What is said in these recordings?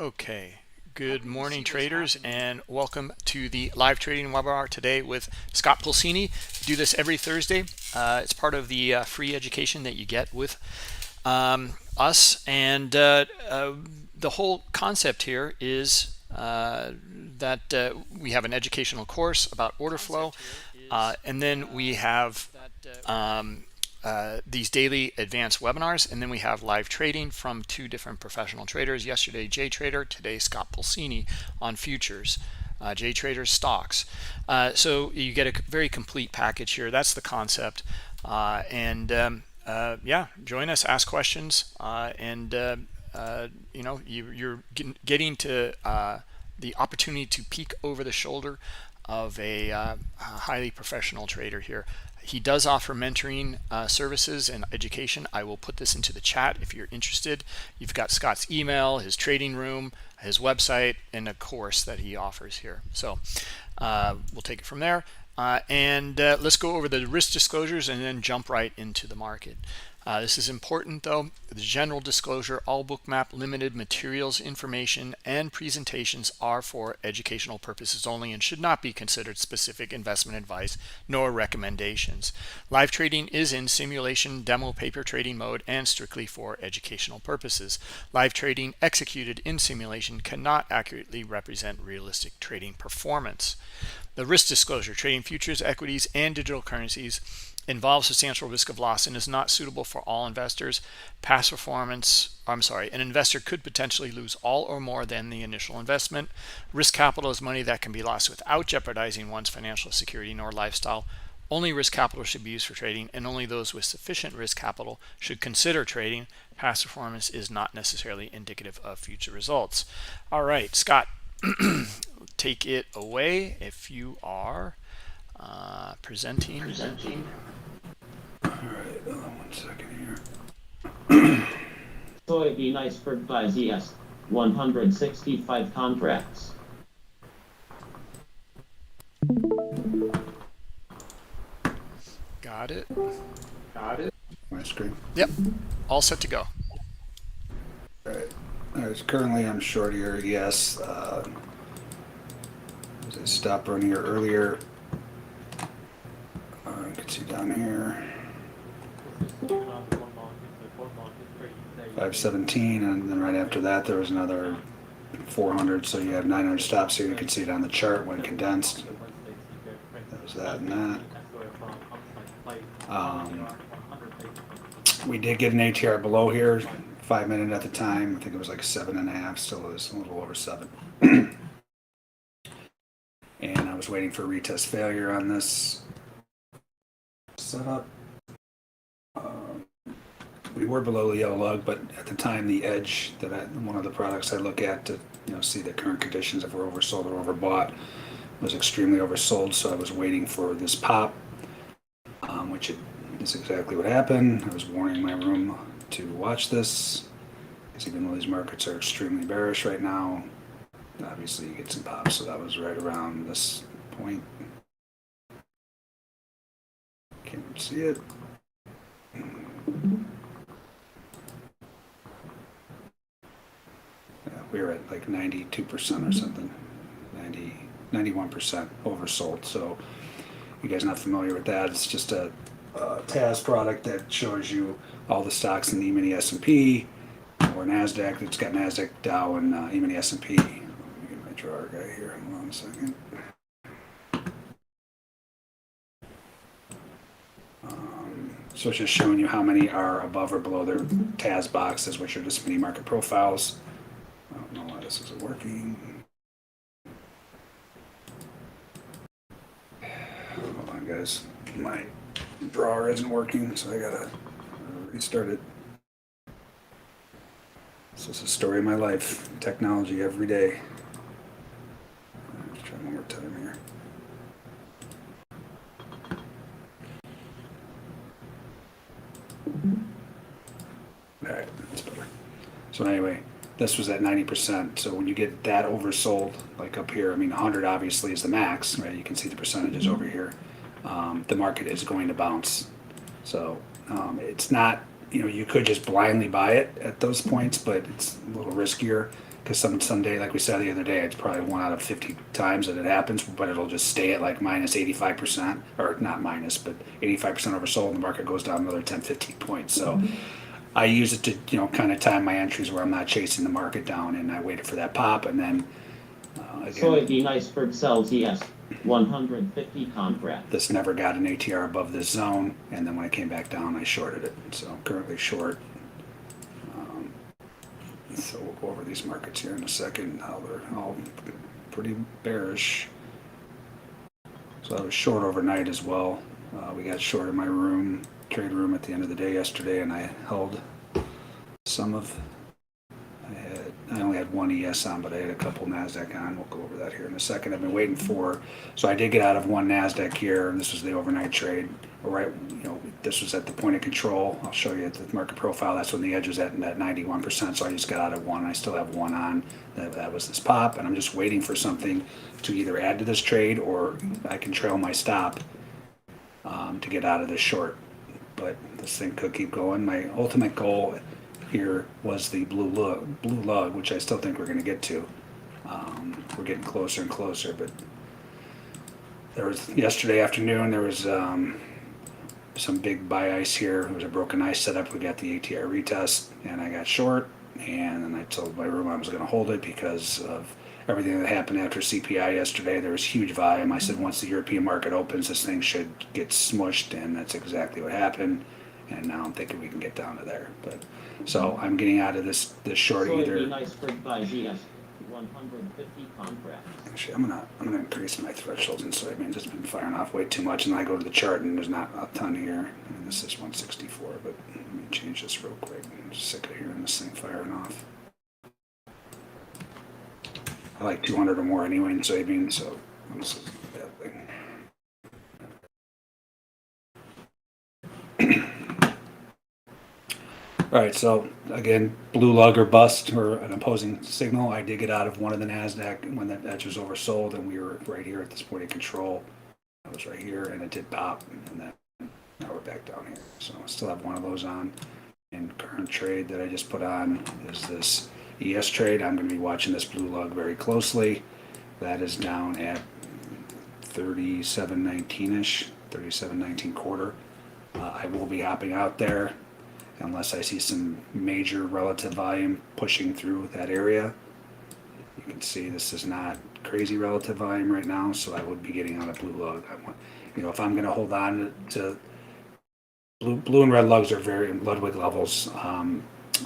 Okay, good morning traders and welcome to the live trading webinar today with Scott Pulcini. We do this every Thursday. It's part of the free education that you get with us, and the whole concept here is that we have an educational course about order flow, and then we have these daily advanced webinars, and then we have live trading from two different professional traders. Yesterday, Jay Trader, today, Scott Pulcini on futures. Jay Trader stocks. So you get a very complete package here. That's the concept. Yeah, join us, ask questions, you're getting to the opportunity to peek over the shoulder of a highly professional trader here. He does offer mentoring services and education. I will put this into the chat if you're interested. You've got Scott's email, his trading room, his website, and a course that he offers here. So we'll take it from there. Let's go over the risk disclosures and then jump right into the market. This is important though. The general disclosure: all Bookmap Limited materials, information, and presentations are for educational purposes only and should not be considered specific investment advice nor recommendations. Live trading is in simulation demo paper trading mode and strictly for educational purposes. Live trading executed in simulation cannot accurately represent realistic trading performance. The risk disclosure: trading futures, equities, and digital currencies involves substantial risk of loss and is not suitable for all investors. Past performance, an investor could potentially lose all or more than the initial investment. Risk capital is money that can be lost without jeopardizing one's financial security nor lifestyle. Only risk capital should be used for trading, and only those with sufficient risk capital should consider trading. Past performance is not necessarily indicative of future results. All right, Scott, take it away if you are presenting. All right, 1 second here. Soybean iceberg buys ES 165 contracts. Got it. My screen. Yep. All set to go. All right. Currently I'm short here. Yes. I stopped running here earlier. You can see down here 517, and then right after that there was another 400. So you have 900 stops here. You can see it on the chart when condensed. That was that and that. We did get an ATR below here, 5 minute at the time. I think it was like 7.5. Still is a little over 7. And I was waiting for retest failure on this setup. We were below the yellow lug, but at the time the edge one of the products I look at to see the current conditions if we're oversold or overbought was extremely oversold. So I was waiting for this pop, which is exactly what happened. I was warning my room to watch this, because even though these markets are extremely bearish right now, obviously you get some pops. So that was right around this point. Can't see it. Yeah, we were at like 92% or something, 91% oversold. So you guys not familiar with that? It's just a TAS product that shows you all the stocks in the E-mini S&P or NASDAQ. It's got NASDAQ, Dow, and E-mini S&P. Let me get my drawer guy here. Hold on a second. So it's just showing you how many are above or below their TAS boxes, which are just mini market profiles. I don't know why this isn't working. Hold on, guys. My drawer isn't working, so I gotta restart it. This is the story of my life. Technology every day. Let's try one more time here. Alright, that's better. So anyway, this was at 90%. So when you get that oversold, like up here, I mean 100 obviously is the max, right? You can see the percentages over here. The market is going to bounce. So it's not, you could just blindly buy it at those points, but it's a little riskier. because someday, like we said the other day, it's probably 1 out of 50 times that it happens, but it'll just stay at like minus 85%, or not minus, but 85% oversold, and the market goes down another 10, 15 points. So I use it to, kind of time my entries where I'm not chasing the market down, and I waited for that pop, and then again, Soybean iceberg sells ES 150 contract. this never got an ATR above this zone, and then when it came back down, I shorted it. So I'm currently short. So we'll go over these markets here in a second, how they're all pretty bearish. So I was short overnight as well. We got short in my trade room at the end of the day yesterday, and I held some of, I only had one ES on, but I had a couple NASDAQ on. We'll go over that here in a second. I've been waiting so I did get out of one NASDAQ here, and this was the overnight trade. Right, this was at the point of control. I'll show you at the market profile. That's when the edge was at 91%, so I just got out of one. I still have one on. That was this pop, and I'm just waiting for something to either add to this trade or I can trail my stop to get out of this short. But this thing could keep going. My ultimate goal here was the blue lug, which I still think we're going to get to. We're getting closer and closer, but there was yesterday afternoon, there was some big buy ice here. It was a broken ice setup. We got the ATR retest, and I got short, and then I told my room I was going to hold it because of everything that happened after CPI yesterday. There was huge volume. I said once the European market opens, this thing should get smushed, and that's exactly what happened. And now I'm thinking we can get down to there. But so I'm getting out of this short either. Soybean iceberg buys ES 150 contract. Actually, I'm gonna increase my thresholds in soybeans. It's been firing off way too much, and I go to the chart and there's not a ton here. And this is 164, but let me change this real quick. I'm sick of hearing this thing firing off. I like 200 or more anyway in soybeans, so this is a bad thing. All right, so again, blue lug or bust or an opposing signal. I did get out of one of the NASDAQ when that edge was oversold, and we were right here at this point of control. I was right here, and it did pop, and then now we're back down here. So I still have one of those on. And current trade that I just put on is this ES trade. I'm going to be watching this blue lug very closely. That is down at 37.19-ish, 37.19 quarter. I will be hopping out there unless I see some major relative volume pushing through that area. You can see this is not crazy relative volume right now, so I would be getting on a blue lug. If I'm going to hold on to blue and red lugs are very Ludwig levels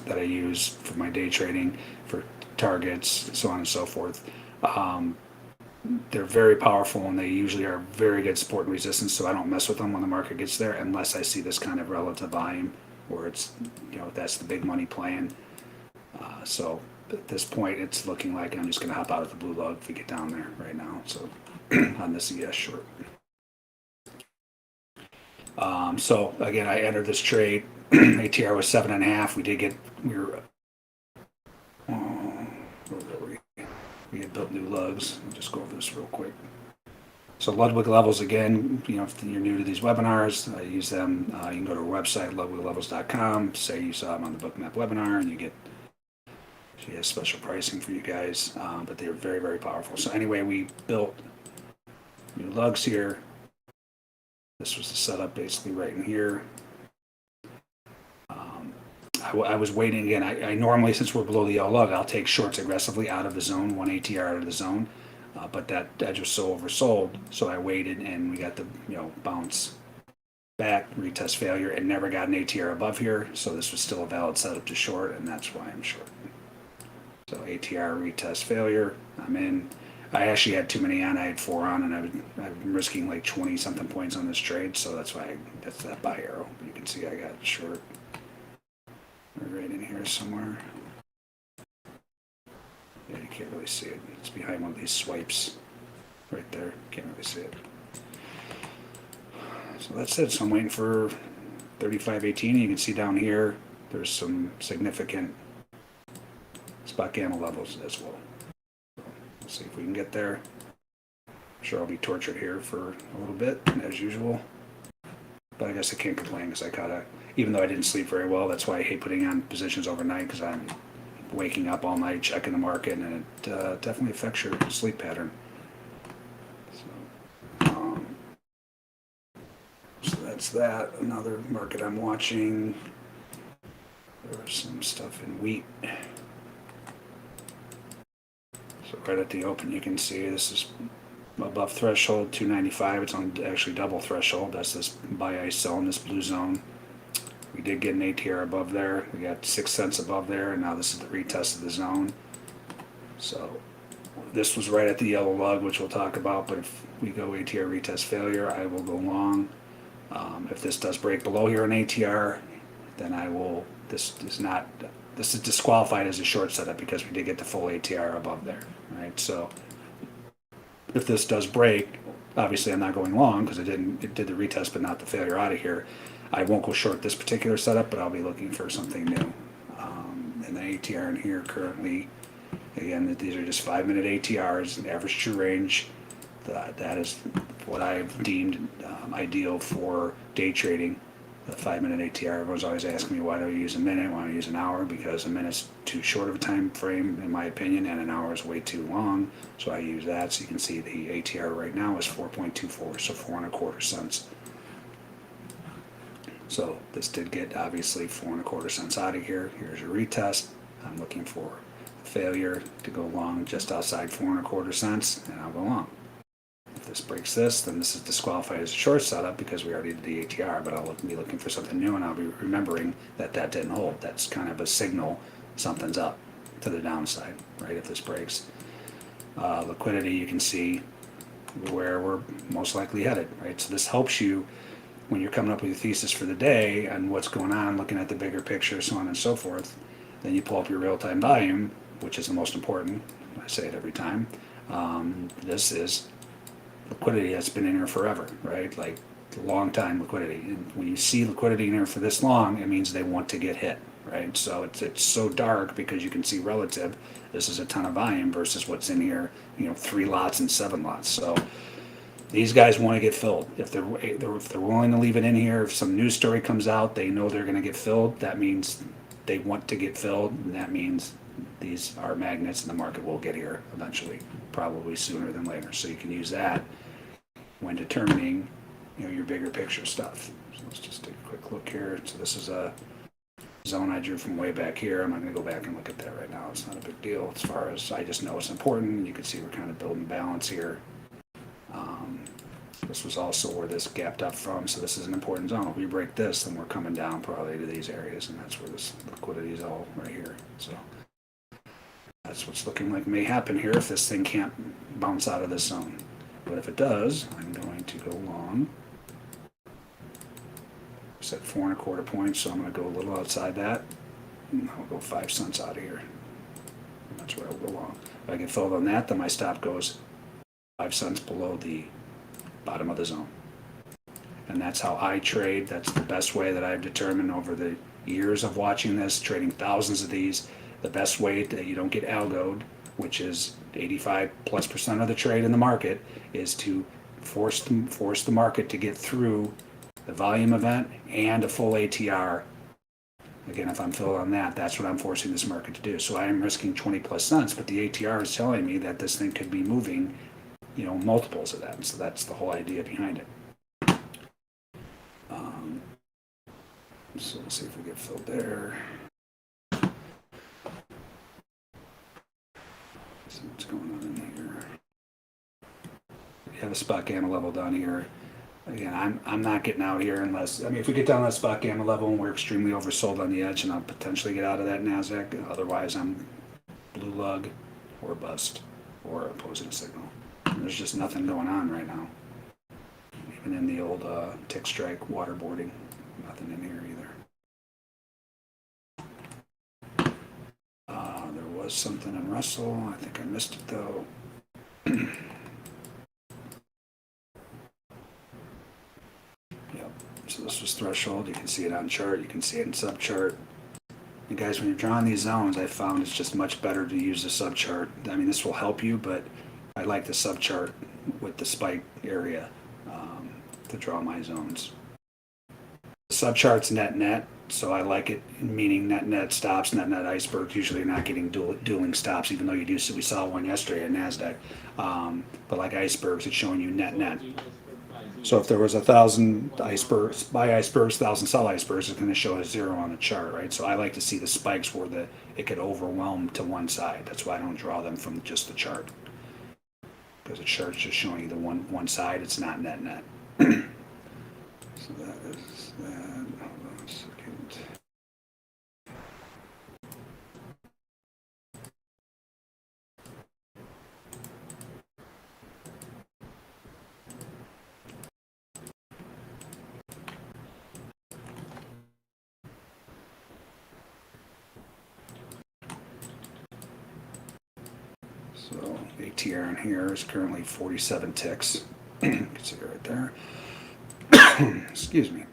that I use for my day trading, for targets, so on and so forth. They're very powerful, and they usually are very good support and resistance, so I don't mess with them when the market gets there unless I see this kind of relative volume where it's, that's the big money playing. So at this point, it's looking like I'm just going to hop out of the blue lug if we get down there right now. So on this ES short. So again, I entered this trade. ATR was 7.5. We had built new lugs. I'll just go over this real quick. So Ludwig levels, again, if you're new to these webinars, I use them. You can go to our website, ludwiglevels.com, say you saw them on the Bookmap webinar, and she has special pricing for you guys, but they're very, very powerful. So anyway, we built new lugs here. This was the setup basically right in here. I was waiting again. I normally, since we're below the yellow lug, I'll take shorts aggressively out of the zone, one ATR out of the zone. But that edge was so oversold, so I waited, and we got the bounce back, retest failure, and never got an ATR above here. So this was still a valid setup to short, and that's why I'm short. So ATR retest failure, I'm in. I actually had too many on. I had 4 on, and I'm risking like 20 something points on this trade. So that's why that's that buy arrow. You can see I got short right in here somewhere. Yeah, you can't really see it. It's behind one of these swipes right there. Can't really see it. So that's it. So I'm waiting for 35.18. You can see down here there's some significant spot gamma levels as well. We'll see if we can get there. I'm sure I'll be tortured here for a little bit, as usual. But I guess I can't complain because even though I didn't sleep very well, that's why I hate putting on positions overnight, because I'm waking up all night checking the market, and it definitely affects your sleep pattern. So that's that. Another market I'm watching. There's some stuff in wheat. So right at the open, you can see this is above threshold 295. It's on actually double threshold. That's this buy ice zone, this blue zone. We did get an ATR above there. We got 6 cents above there, and now this is the retest of the zone. So this was right at the yellow lug, which we'll talk about. But if we go ATR retest failure, I will go long. If this does break below here on ATR, then I will. This is disqualified as a short setup because we did get the full ATR above there, right? So if this does break, obviously I'm not going long because it did the retest but not the failure out of here. I won't go short this particular setup, but I'll be looking for something new. And the ATR in here currently, again, these are just 5-minute ATRs, average true range. That is what I've deemed ideal for day trading. The 5-minute ATR. Everyone's always asking me, why do I use a minute? Why do I use an hour? Because a minute's too short of a time frame, in my opinion, and an hour is way too long. So I use that. So you can see the ATR right now is 4.24, so 4.25 cents. So this did get obviously 4.25 cents out of here. Here's your retest. I'm looking for failure to go long just outside 4.25 cents, and I'll go long. If this breaks this, then this is disqualified as a short setup because we already did the ATR, but I'll be looking for something new, and I'll be remembering that that didn't hold. That's kind of a signal something's up to the downside, right, if this breaks. Liquidity, you can see where we're most likely headed, right? So this helps you when you're coming up with your thesis for the day and what's going on, looking at the bigger picture, so on and so forth. Then you pull up your real-time volume, which is the most important. I say it every time. This is liquidity that's been in here forever, right? Like long time liquidity. And when you see liquidity in here for this long, it means they want to get hit, right? So it's so dark because you can see relative. This is a ton of volume versus what's in here, 3 lots and 7 lots. So these guys want to get filled. If they're willing to leave it in here, if some news story comes out, they know they're going to get filled. That means they want to get filled, and that means these are magnets, and the market will get here eventually, probably sooner than later. So you can use that when determining, your bigger picture stuff. So let's just take a quick look here. So this is a zone I drew from way back here. I'm not going to go back and look at that right now. It's not a big deal as far as I just know it's important. You can see we're kind of building balance here. This was also where this gapped up from, so this is an important zone. If we break this, then we're coming down probably to these areas, and that's where this liquidity is all right here. So that's what's looking like may happen here if this thing can't bounce out of this zone. But if it does, I'm going to go long. Set 4.25 points, so I'm going to go a little outside that. And I'll go 5 cents out of here. And that's where I'll go long. If I get filled on that, then my stop goes 5 cents below the bottom of the zone. And that's how I trade. That's the best way that I've determined over the years of watching this, trading thousands of these. The best way that you don't get algoed, which is 85+% of the trade in the market, is to force the market to get through the volume event and a full ATR. Again, if I'm filled on that, that's what I'm forcing this market to do. So I am risking 20+ cents, but the ATR is telling me that this thing could be moving, multiples of that. So that's the whole idea behind it. So let's see if we get filled there. See what's going on in here. We have a spot gamma level down here. Again, I'm not getting out here unless, if we get down that spot gamma level and we're extremely oversold on the edge, and I'll potentially get out of that NASDAQ. Otherwise, I'm blue lug or bust or opposing signal. And there's just nothing going on right now. Even in the old tick strike waterboarding, nothing in here either. There was something in Russell. I think I missed it though. Yep. So this was threshold. You can see it on chart. You can see it in subchart. And guys, when you're drawing these zones, I found it's just much better to use the subchart. This will help you, but I like the subchart with the spike area to draw my zones. subcharts net, so I like it, meaning net stops, net icebergs. Usually you're not getting dueling stops, even though you do. We saw one yesterday at NASDAQ. But like icebergs, it's showing you net. So if there was 1,000 icebergs, buy icebergs, 1,000 sell icebergs, it's going to show a 0 on the chart, right? So I like to see the spikes where it could overwhelm to one side. That's why I don't draw them from just the chart, because the chart's just showing you the one side. It's not net. So that is that. Hold on a second. So ATR in here is currently 47 ticks. You can see it right there. Excuse me.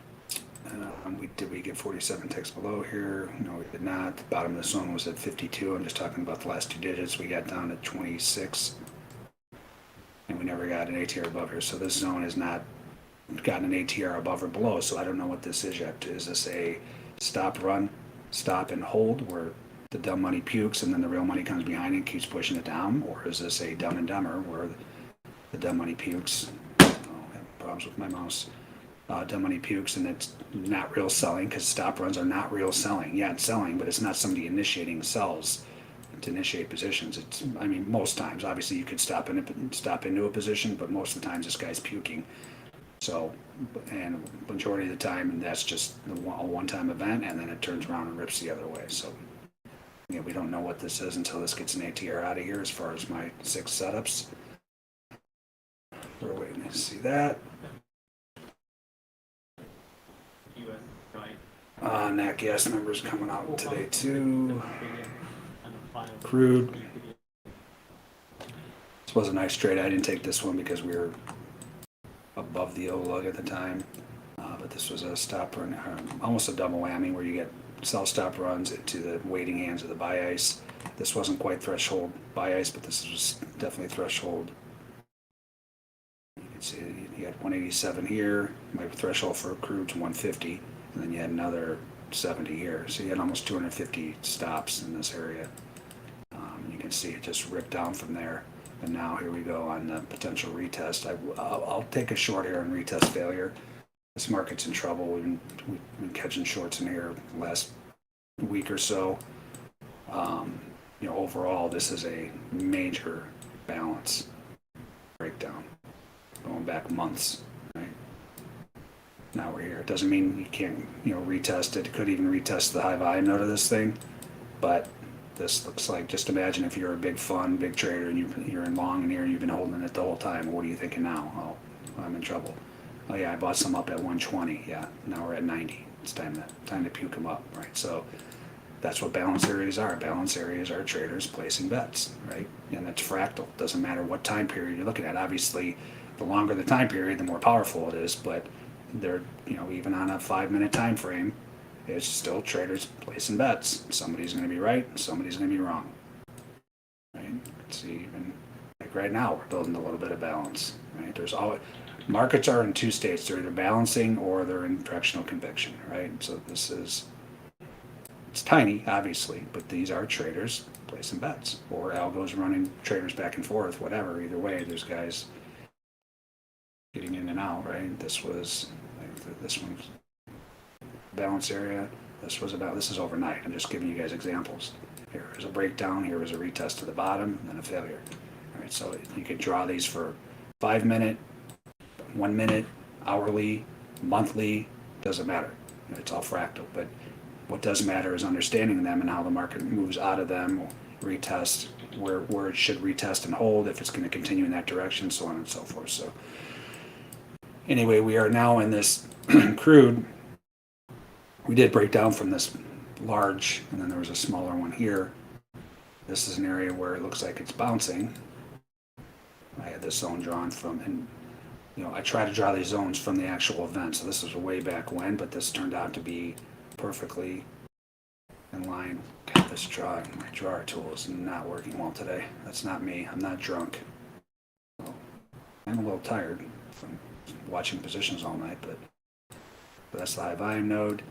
Did we get 47 ticks below here? No, we did not. The bottom of the zone was at 52. I'm just talking about the last two digits. We got down to 26, and we never got an ATR above here. So this zone has not gotten an ATR above or below. So I don't know what this is yet. Is this a stop, run, stop, and hold, where the dumb money pukes and then the real money comes behind it and keeps pushing it down? Or is this a dumb and dumber, where the dumb money pukes? Oh, I have problems with my mouse. Dumb money pukes, and it's not real selling, because stop runs are not real selling. Yeah, it's selling, but it's not somebody initiating sells to initiate positions. I mean, most times, obviously, you could stop into a position, but most of the times this guy's puking. So, and majority of the time, that's just a one-time event, and then it turns around and rips the other way. So, yeah, we don't know what this is until this gets an ATR out of here. As far as my 6 setups, we're waiting to see that. Nat gas numbers coming out today too. Crude. This was a nice trade. I didn't take this one because we were above the O lug at the time. But this was a stop run, almost a double whammy, where you get sell stop runs into the waiting hands of the buy ice. This wasn't quite threshold buy ice, but this was definitely threshold. You can see you had 187 here. My threshold for crude's 150. And then you had another 70 here. So you had almost 250 stops in this area. You can see it just ripped down from there. And now here we go on the potential retest. I'll take a short here and retest failure. This market's in trouble. We've been catching shorts in here the last week or so. Overall, this is a major balance breakdown going back months. Now we're here. It doesn't mean you can't, retest it. It could even retest the high volume note of this thing. But this looks like, just imagine if you're a big trader and you're in long in here and you've been holding it the whole time. What are you thinking now? Oh, I'm in trouble. Oh yeah, I bought some up at 120. Yeah, now we're at 90. It's time to puke them up, right? So that's what balance areas are. Balance areas are traders placing bets, right? And that's fractal. Doesn't matter what time period you're looking at. Obviously, the longer the time period, the more powerful it is, but they're, even on a 5-minute time frame, it's still traders placing bets. Somebody's going to be right, somebody's going to be wrong. Right? See, even like right now, we're building a little bit of balance. Right? There's always markets are in 2 states. They're either balancing or they're in directional conviction. Right? So it's tiny, obviously, but these are traders placing bets, or algos running traders back and forth. Whatever. Either way, there's guys getting in and out. Right? This one's balance area. This is overnight. I'm just giving you guys examples. Here is a breakdown. Here is a retest to the bottom, and then a failure. All right, so you could draw these for 5-minute, 1 minute, hourly, monthly. Doesn't matter. It's all fractal. But what does matter is understanding them and how the market moves out of them, retest where it should retest and hold, if it's going to continue in that direction, so on and so forth. So anyway, we are now in this crude. We did break down from this large, and then there was a smaller one here. This is an area where it looks like it's bouncing. I had this zone drawn from, and I try to draw these zones from the actual event. So this was way back when, but this turned out to be perfectly in line. God, my drawer tool is not working well today. That's not me. I'm not drunk. So I'm a little tired from watching positions all night, but So that's the high volume node.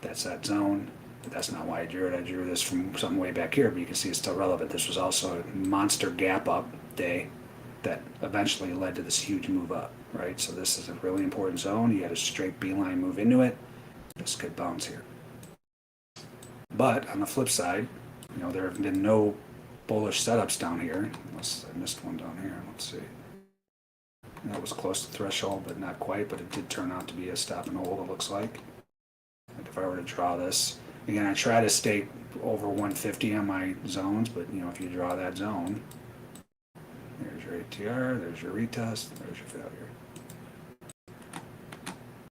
That's that zone. But that's not why I drew it. I drew this from some way back here, but you can see it's still relevant. This was also a monster gap up day that eventually led to this huge move up, right? So this is a really important zone. You had a straight beeline move into it. This could bounce here. But on the flip side, you know, there have been no bullish setups down here. Unless I missed one down here. Let's see. That was close to threshold, but not quite. But it did turn out to be a stop and hold, it looks like. Like if I were to draw this, again, I try to stay over 150 on my zones, but you know, if you draw that zone, there's your ATR, there's your retest, there's your failure.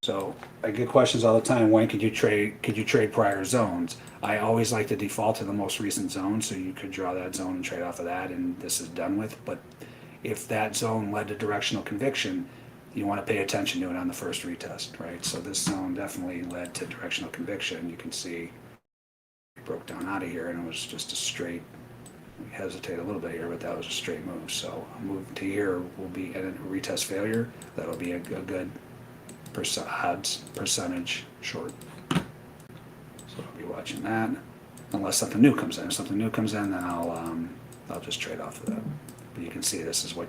So I get questions all the time, when could you trade prior zones? I always like to default to the most recent zone, so you could draw that zone and trade off of that, and this is done with. But if that zone led to directional conviction, you want to pay attention to it on the first retest, right? So this zone definitely led to directional conviction. You can see it broke down out of here, and it was just a straight, we hesitate a little bit here, but that was a straight move. So a move to here will be a retest failure. That'll be a good odds percentage short. So I'll be watching that unless something new comes in. If something new comes in, then I'll just trade off of that. But you can see this is what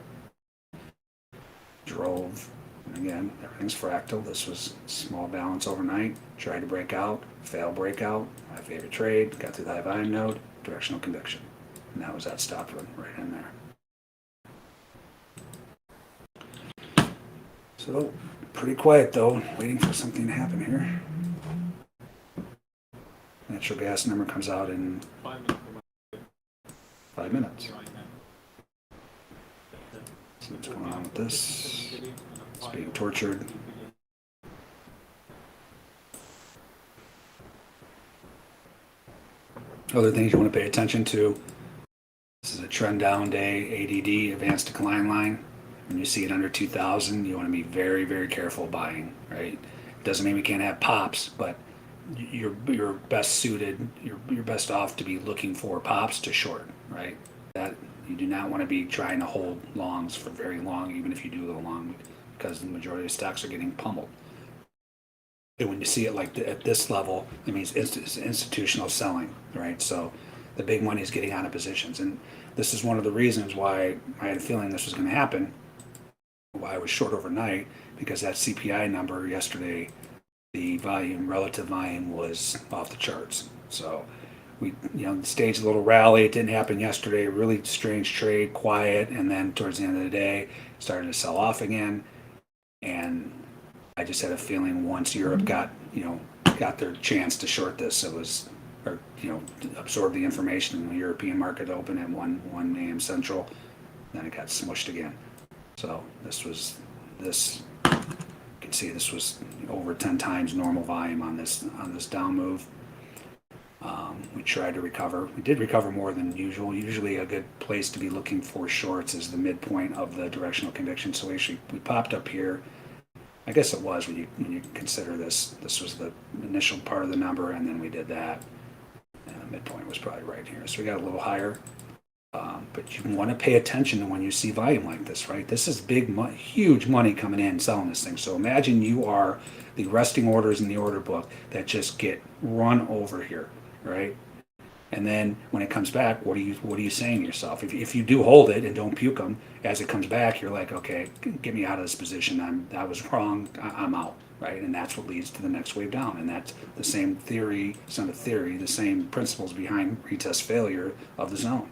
drove, and again, everything's fractal. This was small balance overnight, tried to break out, failed breakout, my favorite trade, got through the high volume node, directional conviction. And that was that stop run right in there. So pretty quiet though, waiting for something to happen here. Natural gas number comes out in 5 minutes. See what's going on with this. It's being tortured. Other things you want to pay attention to. This is a trend down day, ADD, advanced decline line. When you see it under 2,000, you want to be very, very careful buying, right? It doesn't mean we can't have pops, but you're best suited, you're best off to be looking for pops to short, right? That you do not want to be trying to hold longs for very long, even if you do go long, because the majority of stocks are getting pummeled. And when you see it like at this level, it means it's institutional selling, right? So the big money is getting out of positions, and this is one of the reasons why I had a feeling this was going to happen. Why I was short overnight, because that CPI number yesterday, the relative volume was off the charts. So we, staged a little rally. It didn't happen yesterday. Really strange trade, quiet, and then towards the end of the day, started to sell off again. And I just had a feeling once Europe got their chance to short this, it was, absorb the information in the European market open at 1 a.m. Central, then it got smushed again. So you can see this was over 10 times normal volume on this down move. We tried to recover. We did recover more than usual. Usually a good place to be looking for shorts is the midpoint of the directional conviction. So we popped up here. I guess it was when you consider this. This was the initial part of the number, and then we did that. And the midpoint was probably right here. So we got a little higher. But you want to pay attention to when you see volume like this, right? This is huge money coming in selling this thing. So imagine you are the resting orders in the order book that just get run over here, right? And then when it comes back, what are you saying to yourself? If you do hold it and don't puke them, as it comes back, you're like, okay, get me out of this position. I was wrong. I'm out, right? And that's what leads to the next wave down. And that's the same theory. It's not a theory. The same principles behind retest failure of the zone.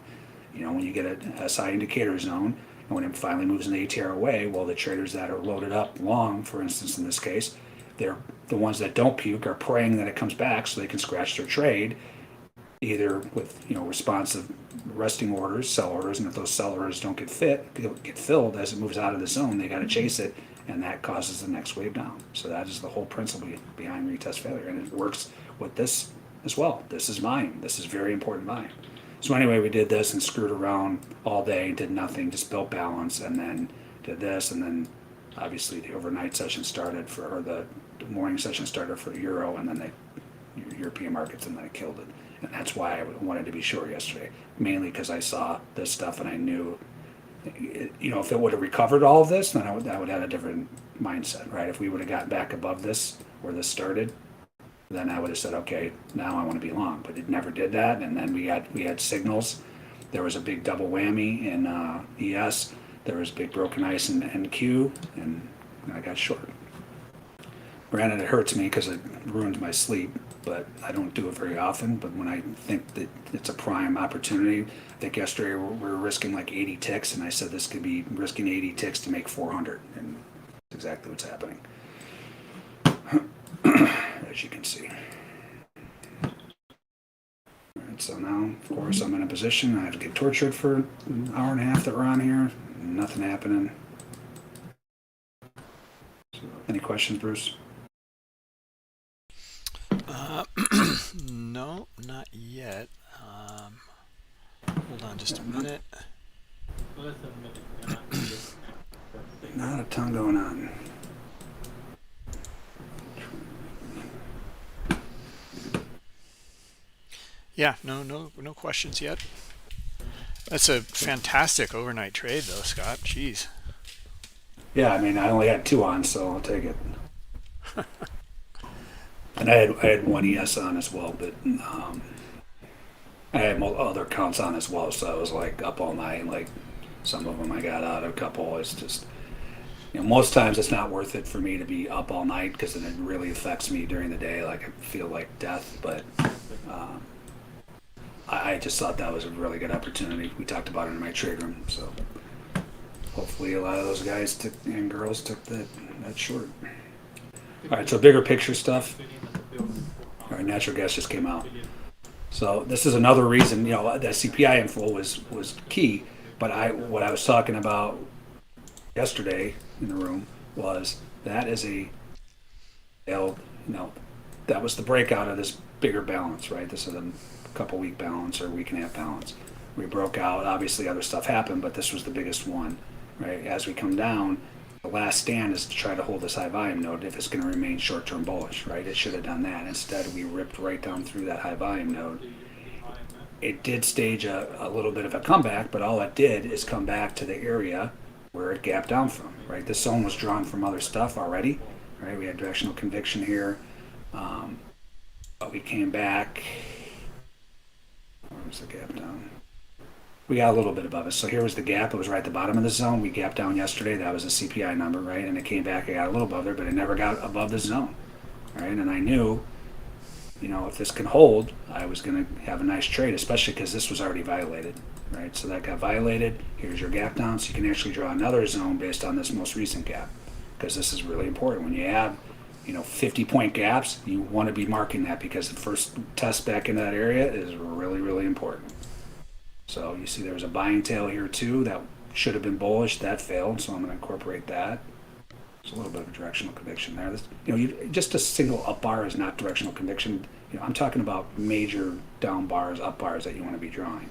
When you get a SI indicator zone, and when it finally moves an ATR away, well, the traders that are loaded up long, for instance, in this case, they're the ones that don't puke are praying that it comes back so they can scratch their trade, either with responsive resting orders, sell orders, and if those sell orders don't get filled as it moves out of the zone, they got to chase it, and that causes the next wave down. So that is the whole principle behind retest failure, and it works with this as well. This is volume. This is very important volume. So anyway, we did this and screwed around all day, did nothing, just built balance, and then did this, and then obviously the overnight session started or the morning session started for Euro, and then the European markets, and then it killed it. And that's why I wanted to be short yesterday, mainly because I saw this stuff and I knew you know, if it would have recovered all of this, then I would have a different mindset, right? If we would have gotten back above this, where this started, then I would have said, okay, now I want to be long. But it never did that, and then we had signals. There was a big double whammy in ES. There was big broken ice in NQ, and I got short. Granted, it hurts me because it ruins my sleep, but I don't do it very often. But when I think that it's a prime opportunity, I think yesterday we were risking like 80 ticks, and I said this could be risking 80 ticks to make 400, and that's exactly what's happening, as you can see. All right, so now, of course, I'm in a position I have to get tortured for an hour and a half that we're on here. Nothing happening. So, any questions, Bruce? No, not yet. Hold on just a minute. Not a ton going on. Yeah, no questions yet. That's a fantastic overnight trade, though, Scott. Jeez. Yeah, I mean, I only had 2 on, so I'll take it. And I had 1 ES on as well, but I had other accounts on as well, so I was like up all night. Like some of them I got out, a couple. It's just, you know, most times it's not worth it for me to be up all night because then it really affects me during the day. Like I feel like death, but I just thought that was a really good opportunity. We talked about it in my trade room, so hopefully a lot of those guys and girls took that short. All right, so bigger picture stuff. All right, natural gas just came out. So this is another reason, you know, that CPI info was key. But what I was talking about yesterday in the room was that is that was the breakout of this bigger balance, right? This is a couple week balance or week and a half balance. We broke out. Obviously, other stuff happened, but this was the biggest one, right? As we come down, the last stand is to try to hold this high volume node if it's going to remain short-term bullish, right? It should have done that. Instead, we ripped right down through that high volume node. It did stage a little bit of a comeback, but all it did is come back to the area where it gapped down from, right? This zone was drawn from other stuff already, right? We had directional conviction here, but we came back. Where was the gap down? We got a little bit above it. So here was the gap. It was right at the bottom of the zone. We gapped down yesterday. That was the CPI number, right? And it came back. I got a little above there, but it never got above the zone, right? And I knew, you know, if this can hold, I was going to have a nice trade, especially because this was already violated, right? So that got violated. Here's your gap down. So you can actually draw another zone based on this most recent gap, because this is really important. When you have, you know, 50-point gaps, you want to be marking that because the first test back in that area is really, really important. So you see there was a buying tail here too that should have been bullish. That failed, so I'm going to incorporate that. There's a little bit of a directional conviction there. This, you know, just a single up bar is not directional conviction. You know, I'm talking about major down bars, up bars that you want to be drawing.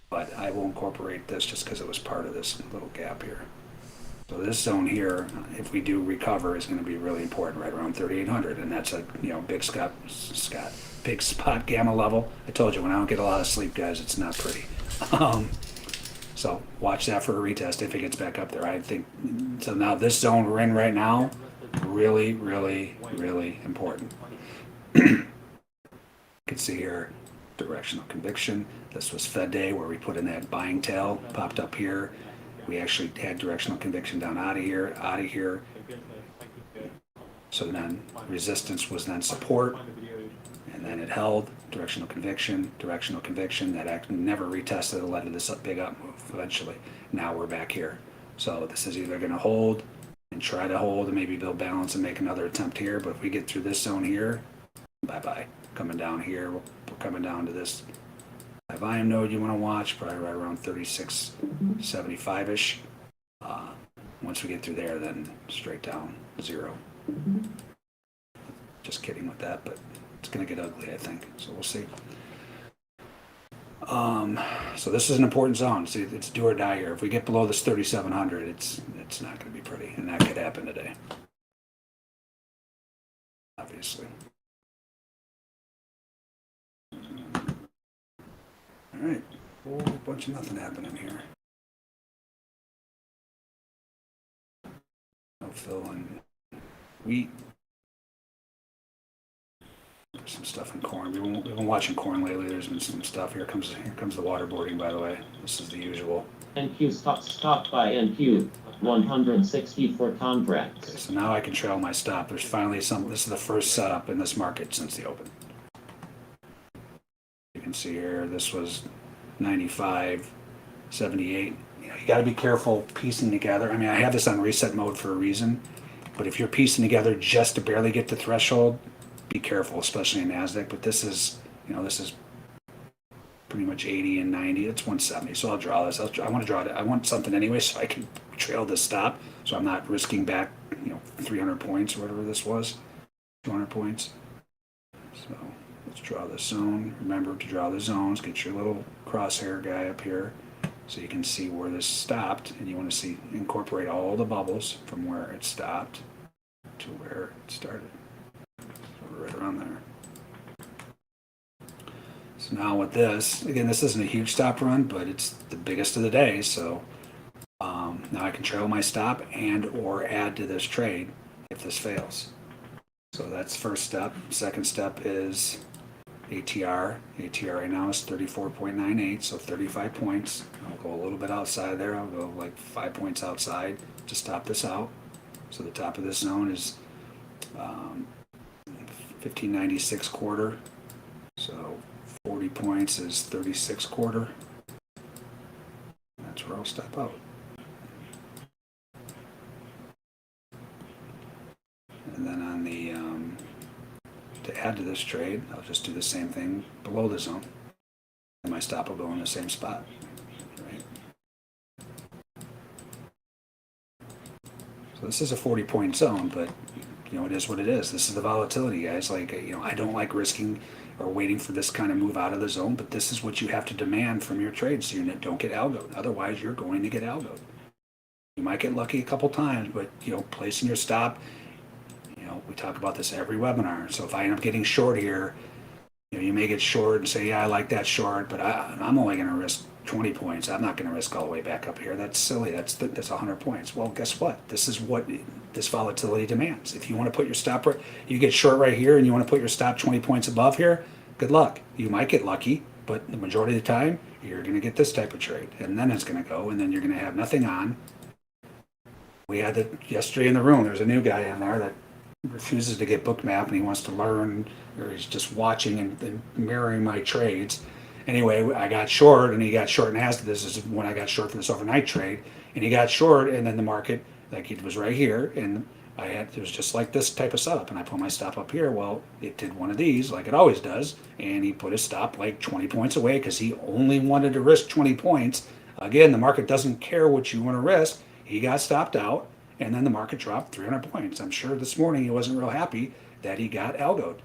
But I will incorporate this just because it was part of this little gap here. So this zone here, if we do recover, is going to be really important, right around 3,800, and that's a, you know, big big spot gamma level. I told you when I don't get a lot of sleep, guys, it's not pretty. So watch that for a retest if it gets back up there. I think so. Now this zone we're in right now, really, really, really important. You can see here directional conviction. This was Fed day where we put in that buying tail, popped up here. We actually had directional conviction down out of here. So then resistance was then support, and then it held directional conviction. That actually never retested. It led to this big up move eventually. Now we're back here. So this is either going to hold and try to hold and maybe build balance and make another attempt here. But if we get through this zone here, bye-bye. Coming down here, we're coming down to this high volume node you want to watch, probably right around 36.75-ish. Once we get through there, then straight down zero. Just kidding with that, but it's going to get ugly, I think. So we'll see. So this is an important zone. See, it's do or die here. If we get below this 3,700, it's not going to be pretty, and that could happen today. Obviously. All right, whole bunch of nothing happening here. fill in wheat. There's some stuff in corn. We've been watching corn lately. There's been some stuff. Here comes the waterboarding, by the way. This is the usual. NQ stopped by NQ 164 contracts. Okay, so now I can trail my stop. There's finally some. This is the first setup in this market since the open. You can see here, this was 95, 78. You know, you got to be careful piecing together. I mean, I have this on reset mode for a reason, but if you're piecing together just to barely get the threshold, be careful, especially in NASDAQ. But this is, you know, this is pretty much 80 and 90. It's 170. So I'll draw this. I want to draw it. I want something anyway, so I can trail this stop. So I'm not risking back, you know, 300 points or whatever this was, 200 points. So let's draw the zone. Remember to draw the zones. Get your little crosshair guy up here so you can see where this stopped. And you want to see, incorporate all the bubbles from where it stopped to where it started. So right around there. So now with this, again, this isn't a huge stop run, but it's the biggest of the day. So now I can trail my stop and or add to this trade if this fails. So that's first step. Second step is ATR. ATR right now is 34.98, so 35 points. I'll go a little bit outside there. I'll go like 5 points outside to stop this out. So the top of this zone is 1596 quarter. So 40 points is 36 quarter. That's where I'll step out. And then on the to add to this trade, I'll just do the same thing below the zone, and my stop will go in the same spot. Right? So this is a 40-point zone, but you know it is what it is. This is the volatility, guys. Like, you know, I don't like risking or waiting for this kind of move out of the zone, but this is what you have to demand from your trades so you don't get algoed. Otherwise, you're going to get algoed. You might get lucky a couple times, but you know, placing your stop. We talk about this every webinar. So if I end up getting short here, you know, you may get short and say, yeah, I like that short, but I'm only going to risk 20 points. I'm not going to risk all the way back up here. That's silly. That's 100 points. Well, guess what? This is what this volatility demands. If you want to put your stop, you get short right here and you want to put your stop 20 points above here, good luck. You might get lucky, but the majority of the time, you're going to get this type of trade. And then it's going to go, and then you're going to have nothing on. We had it yesterday in the room. There's a new guy in there that refuses to get Bookmap and he wants to learn, or he's just watching and mirroring my trades. Anyway, I got short and he got short in NASDAQ. This is when I got short for this overnight trade, and he got short, and then the market, like, it was right here, and it was just like this type of setup, and I put my stop up here. Well, it did one of these like it always does, and he put his stop like 20 points away because he only wanted to risk 20 points. Again, the market doesn't care what you want to risk. He got stopped out, and then the market dropped 300 points. I'm sure this morning he wasn't real happy that he got algoed,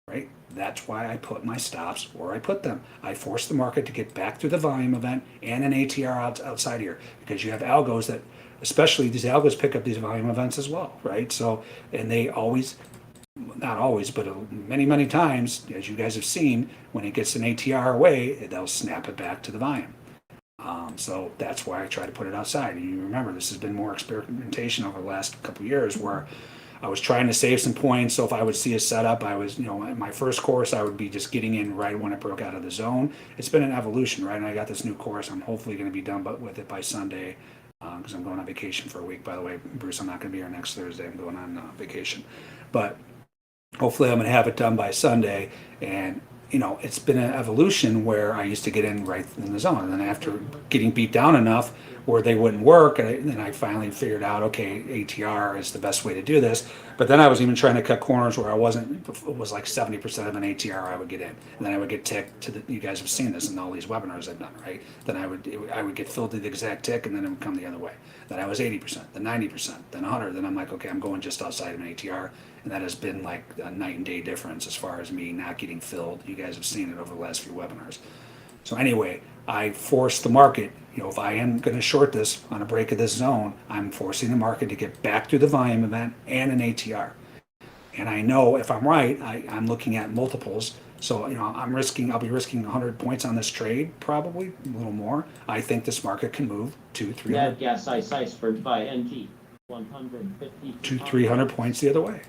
right? That's why I put my stops where I put them. I forced the market to get back to the volume event and an ATR outside here, because you have algos that, especially these algos, pick up these volume events as well, right? So, and they always, not always, but many, many times, as you guys have seen, when it gets an ATR away, they'll snap it back to the volume. So that's why I try to put it outside. And you remember, this has been more experimentation over the last couple of years, where I was trying to save some points. So if I would see a setup, I was, you know, in my first course, I would be just getting in right when it broke out of the zone. It's been an evolution, right? And I got this new course. I'm hopefully going to be done with it by Sunday, because I'm going on vacation for a week. By the way, Bruce, I'm not going to be here next Thursday. I'm going on vacation. But hopefully I'm going to have it done by Sunday. And you know, it's been an evolution where I used to get in right in the zone, and then after getting beat down enough where they wouldn't work, and then I finally figured out, okay, ATR is the best way to do this. But then I was even trying to cut corners where I wasn't. It was like 70% of an ATR I would get in, and then I would get ticked to the. You guys have seen this in all these webinars I've done, right? Then I would get filled to the exact tick, and then it would come the other way. Then I was 80%, then 90%, then 100. Then I'm like, okay, I'm going just outside of an ATR. And that has been like a night and day difference as far as me not getting filled. You guys have seen it over the last few webinars. So anyway, I force the market, you know, if I am going to short this on a break of this zone, I'm forcing the market to get back to the volume event and an ATR. And I know if I'm right, I'm looking at multiples. So, you know, I'll be risking 100 points on this trade, probably a little more. I think this market can move 200-300. Nat gas iceberg by NG 150. 200-300 points the other way.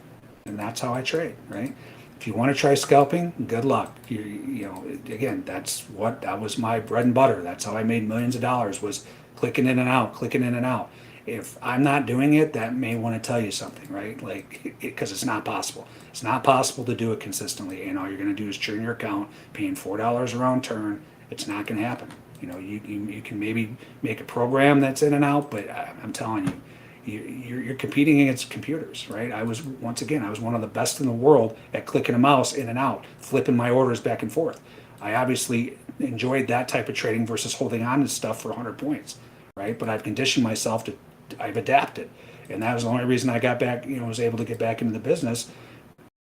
And that's how I trade, right? If you want to try scalping, good luck. You know, again, that was my bread and butter. That's how I made millions of dollars, was clicking in and out, clicking in and out. If I'm not doing it, that may want to tell you something, right? Like, because it's not possible. It's not possible to do it consistently, and all you're going to do is churn your account, paying $4 a round turn. It's not going to happen. You know, you can maybe make a program that's in and out, but I'm telling you, you're competing against computers, right? I was one of the best in the world at clicking a mouse in and out, flipping my orders back and forth. I obviously enjoyed that type of trading versus holding on to stuff for 100 points, right? But I've conditioned myself I've adapted. And that was the only reason I got back, was able to get back into the business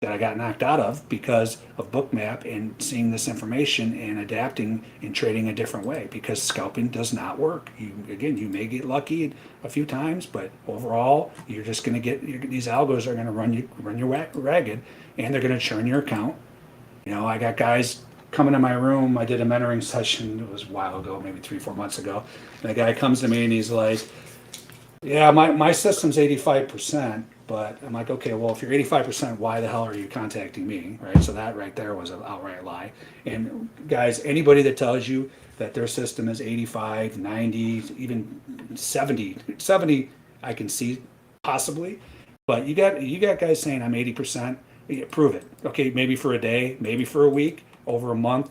that I got knocked out of, because of Bookmap and seeing this information and adapting and trading a different way, because scalping does not work. You may get lucky a few times, but overall you're just going to get, these algos are going to run you ragged, and they're going to churn your account. I got guys coming to my room. I did a mentoring session, it was a while ago, maybe 3-4 months ago, and the guy comes to me and he's like, yeah, my system's 85%, but I'm like, okay, well, if you're 85%, why the hell are you contacting me, right? So that right there was an outright lie. And guys, anybody that tells you that their system is 85, 90, even 70, I can see possibly, but you got guys saying I'm 80%, yeah, prove it. Okay, maybe for a day, maybe for a week, over a month,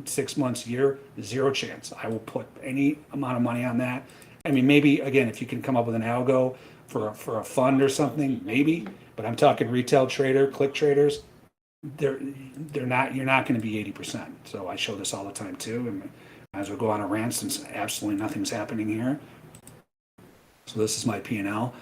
6 months, year, zero chance. I will put any amount of money on that. I mean, maybe, again, if you can come up with an algo for a fund or something, maybe, but I'm talking retail trader, click traders, you're not going to be 80%. So I show this all the time too, and might as well go on a rant since absolutely nothing's happening here. So this is my P&L.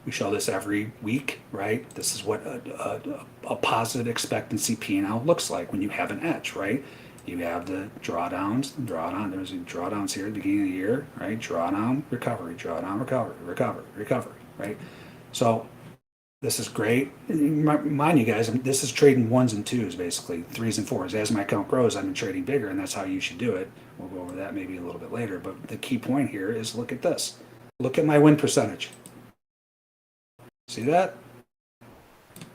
We show this every week, right? This is what a positive expectancy P&L looks like when you have an edge, right? You have the drawdowns, there's drawdowns here at the beginning of the year, right? Drawdown, recovery, recovery, right? So this is great. Mind you guys, this is trading ones and twos, basically, threes and fours. As my account grows, I've been trading bigger, and that's how you should do it. We'll go over that maybe a little bit later, but the key point here is look at this. Look at my win percentage. See that?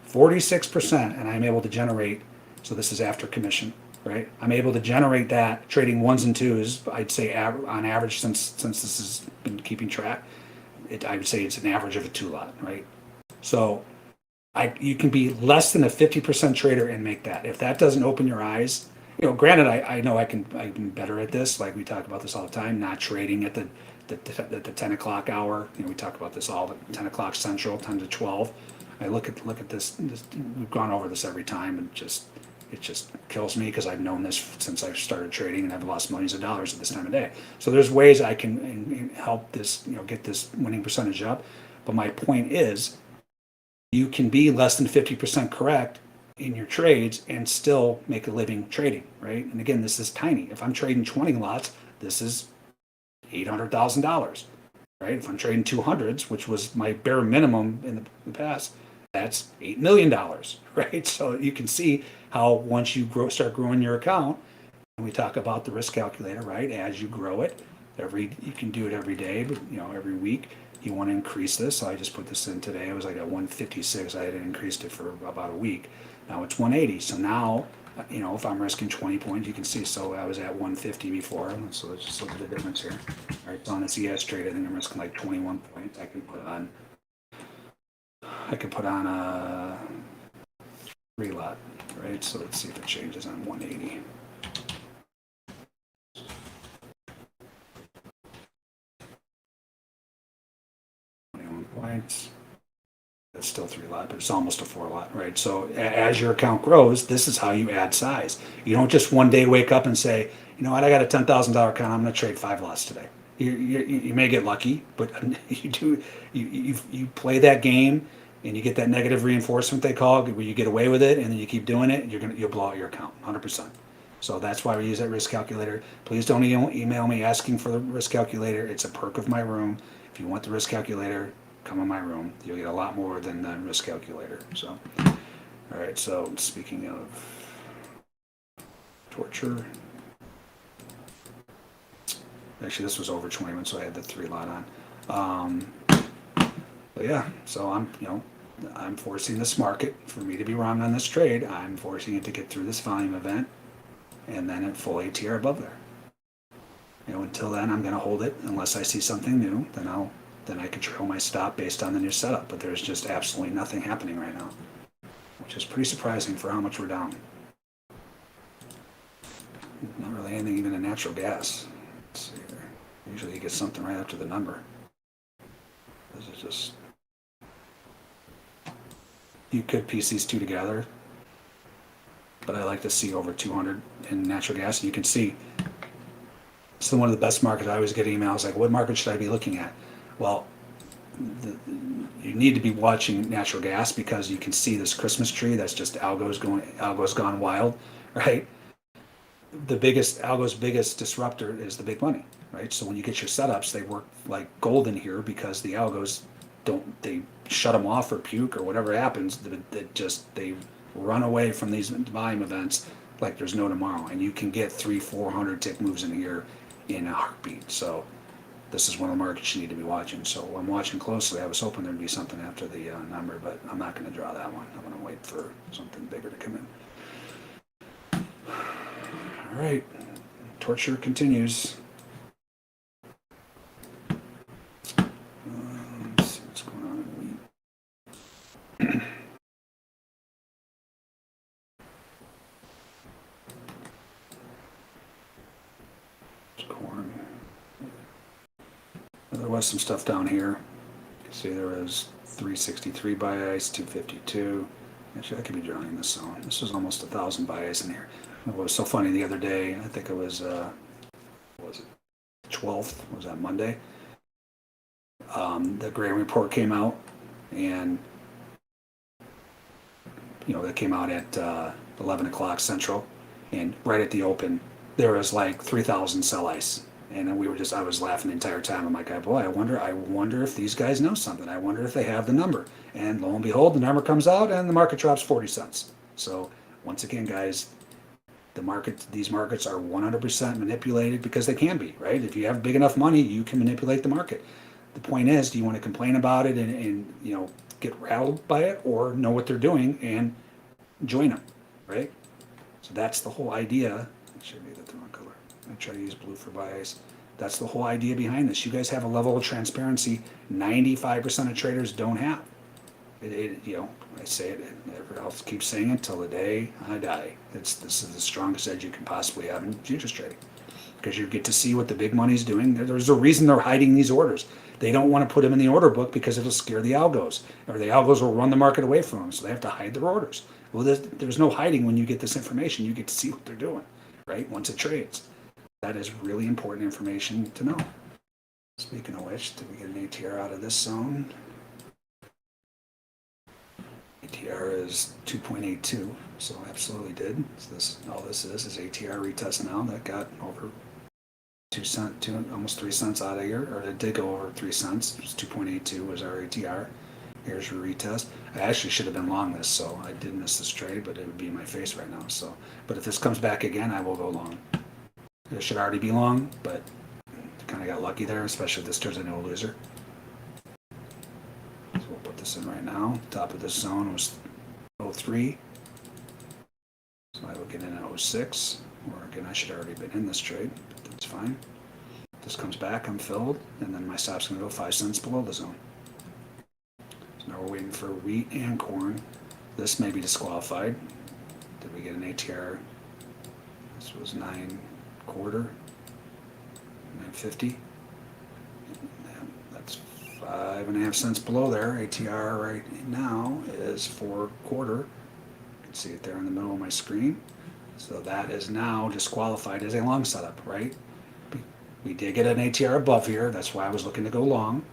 46%, and I'm able to generate, so this is after commission, right? I'm able to generate that trading ones and twos. I'd say on average, since this has been keeping track, I would say it's an average of a 2-lot, right? So you can be less than a 50% trader and make that. If that doesn't open your eyes, granted, I know I'm better at this. Like we talk about this all the time, not trading at the 10 o'clock hour. We talk about this all at 10 o'clock Central, 10 to 12. I look at this. We've gone over this every time, and it just kills me because I've known this since I started trading, and I've lost millions of dollars at this time of day. So there's ways I can help this, get this winning percentage up. But my point is, you can be less than 50% correct in your trades and still make a living trading, right? And again, this is tiny. If I'm trading 20 lots, this is $800,000, right? If I'm trading 200s, which was my bare minimum in the past, that's $8 million, right? So you can see how once you start growing your account, and we talk about the risk calculator, right? As you grow it, you can do it every day, but every week you want to increase this. So I just put this in today. It was like at 156. I had increased it for about a week. Now it's 180. So now, if I'm risking 20 points, you can see. So I was at 150 before. So let's just look at the difference here. All right, so on this ES trade, I think I'm risking like 21 points. I could put on a 3-lot, right? So let's see if it changes on 180. Points. That's still 3-lot, but it's almost a 4-lot, right? So as your account grows, this is how you add size. You don't just one day wake up and say, I got a $10,000 account, I'm going to trade 5 lots today. You may get lucky, but you play that game, and you get that negative reinforcement, they call it, where you get away with it, and then you keep doing it, you'll blow out your account 100%. So that's why we use that risk calculator. Please don't email me asking for the risk calculator. It's a perk of my room. If you want the risk calculator, come in my room. You'll get a lot more than the risk calculator. So, all right. So speaking of torture, actually this was over 21, so I had the 3-lot on. But yeah, so I'm forcing this market for me to be wrong on this trade. I'm forcing it to get through this volume event and then at full ATR above there. Until then, I'm going to hold it unless I see something new. Then I can trail my stop based on the new setup. But there's just absolutely nothing happening right now, which is pretty surprising for how much we're down. Not really anything even in natural gas. Let's see here. Usually you get something right after the number. This is just... You could piece these two together, but I like to see over 200 in natural gas. You can see it's one of the best markets. I always get emails like, what market should I be looking at? Well, you need to be watching natural gas because you can see this Christmas tree. That's just algos gone wild, right? Algo's biggest disruptor is the big money, right? So when you get your setups, they work like gold in here because the algos they shut them off or puke or whatever happens. They run away from these volume events like there's no tomorrow, and you can get 300-400 tick moves in here in a heartbeat. So this is one of the markets you need to be watching. So I'm watching closely. I was hoping there'd be something after the number, but I'm not going to draw that one. I'm going to wait for something bigger to come in. All right, torture continues. Let's see what's going on in wheat. Corn. There was some stuff down here. You can see there was 363 buy ice, 252. Actually, I could be drawing this zone. This was almost 1,000 buy ice in here. It was so funny the other day. I think it was what was it 12th? Was that Monday? The grain report came out, and that came out at 11 o'clock Central, and right at the open, there was like 3,000 sell ice. And then I was laughing the entire time. I'm like, boy, I wonder if these guys know something. I wonder if they have the number. And lo and behold, the number comes out and the market drops 40 cents. So once again, guys, these markets are 100% manipulated because they can be, right? If you have big enough money, you can manipulate the market. The point is, do you want to complain about it and get rattled by it, or know what they're doing and join them, right? So that's the whole idea. I should be the wrong color. I try to use blue for bias. That's the whole idea behind this. You guys have a level of transparency 95% of traders don't have. I say it, I'll keep saying it till the day I die. This is the strongest edge you can possibly have in futures trading, because you get to see what the big money's doing. There's a reason they're hiding these orders. They don't want to put them in the order book because it'll scare the algos, or the algos will run the market away from them, so they have to hide their orders. Well, there's no hiding when you get this information. You get to see what they're doing, right, once it trades. That is really important information to know. Speaking of which, did we get an ATR out of this zone? ATR is 2.82, so absolutely did. So all this is ATR retest now. That got over 2 cents, almost 3 cents out of here, or it did go over 3 cents. It was 2.82 was our ATR. Here's your retest. I actually should have been long this, so I did miss this trade, but it would be in my face right now. So, but if this comes back again, I will go long. It should already be long, but kind of got lucky there, especially if this turns into a loser. So we'll put this in right now. Top of this zone was 03. So I will get in at 06. Or again, I should have already been in this trade, but that's fine. If this comes back, I'm filled, and then my stop's going to go 5 cents below the zone. So now we're waiting for wheat and corn. This may be disqualified. Did we get an ATR? This was 9 quarter, 950. That's 5.5 cents below there. ATR right now is 4 quarter. You can see it there in the middle of my screen. So that is now disqualified as a long setup, right? We did get an ATR above here. That's why I was looking to go long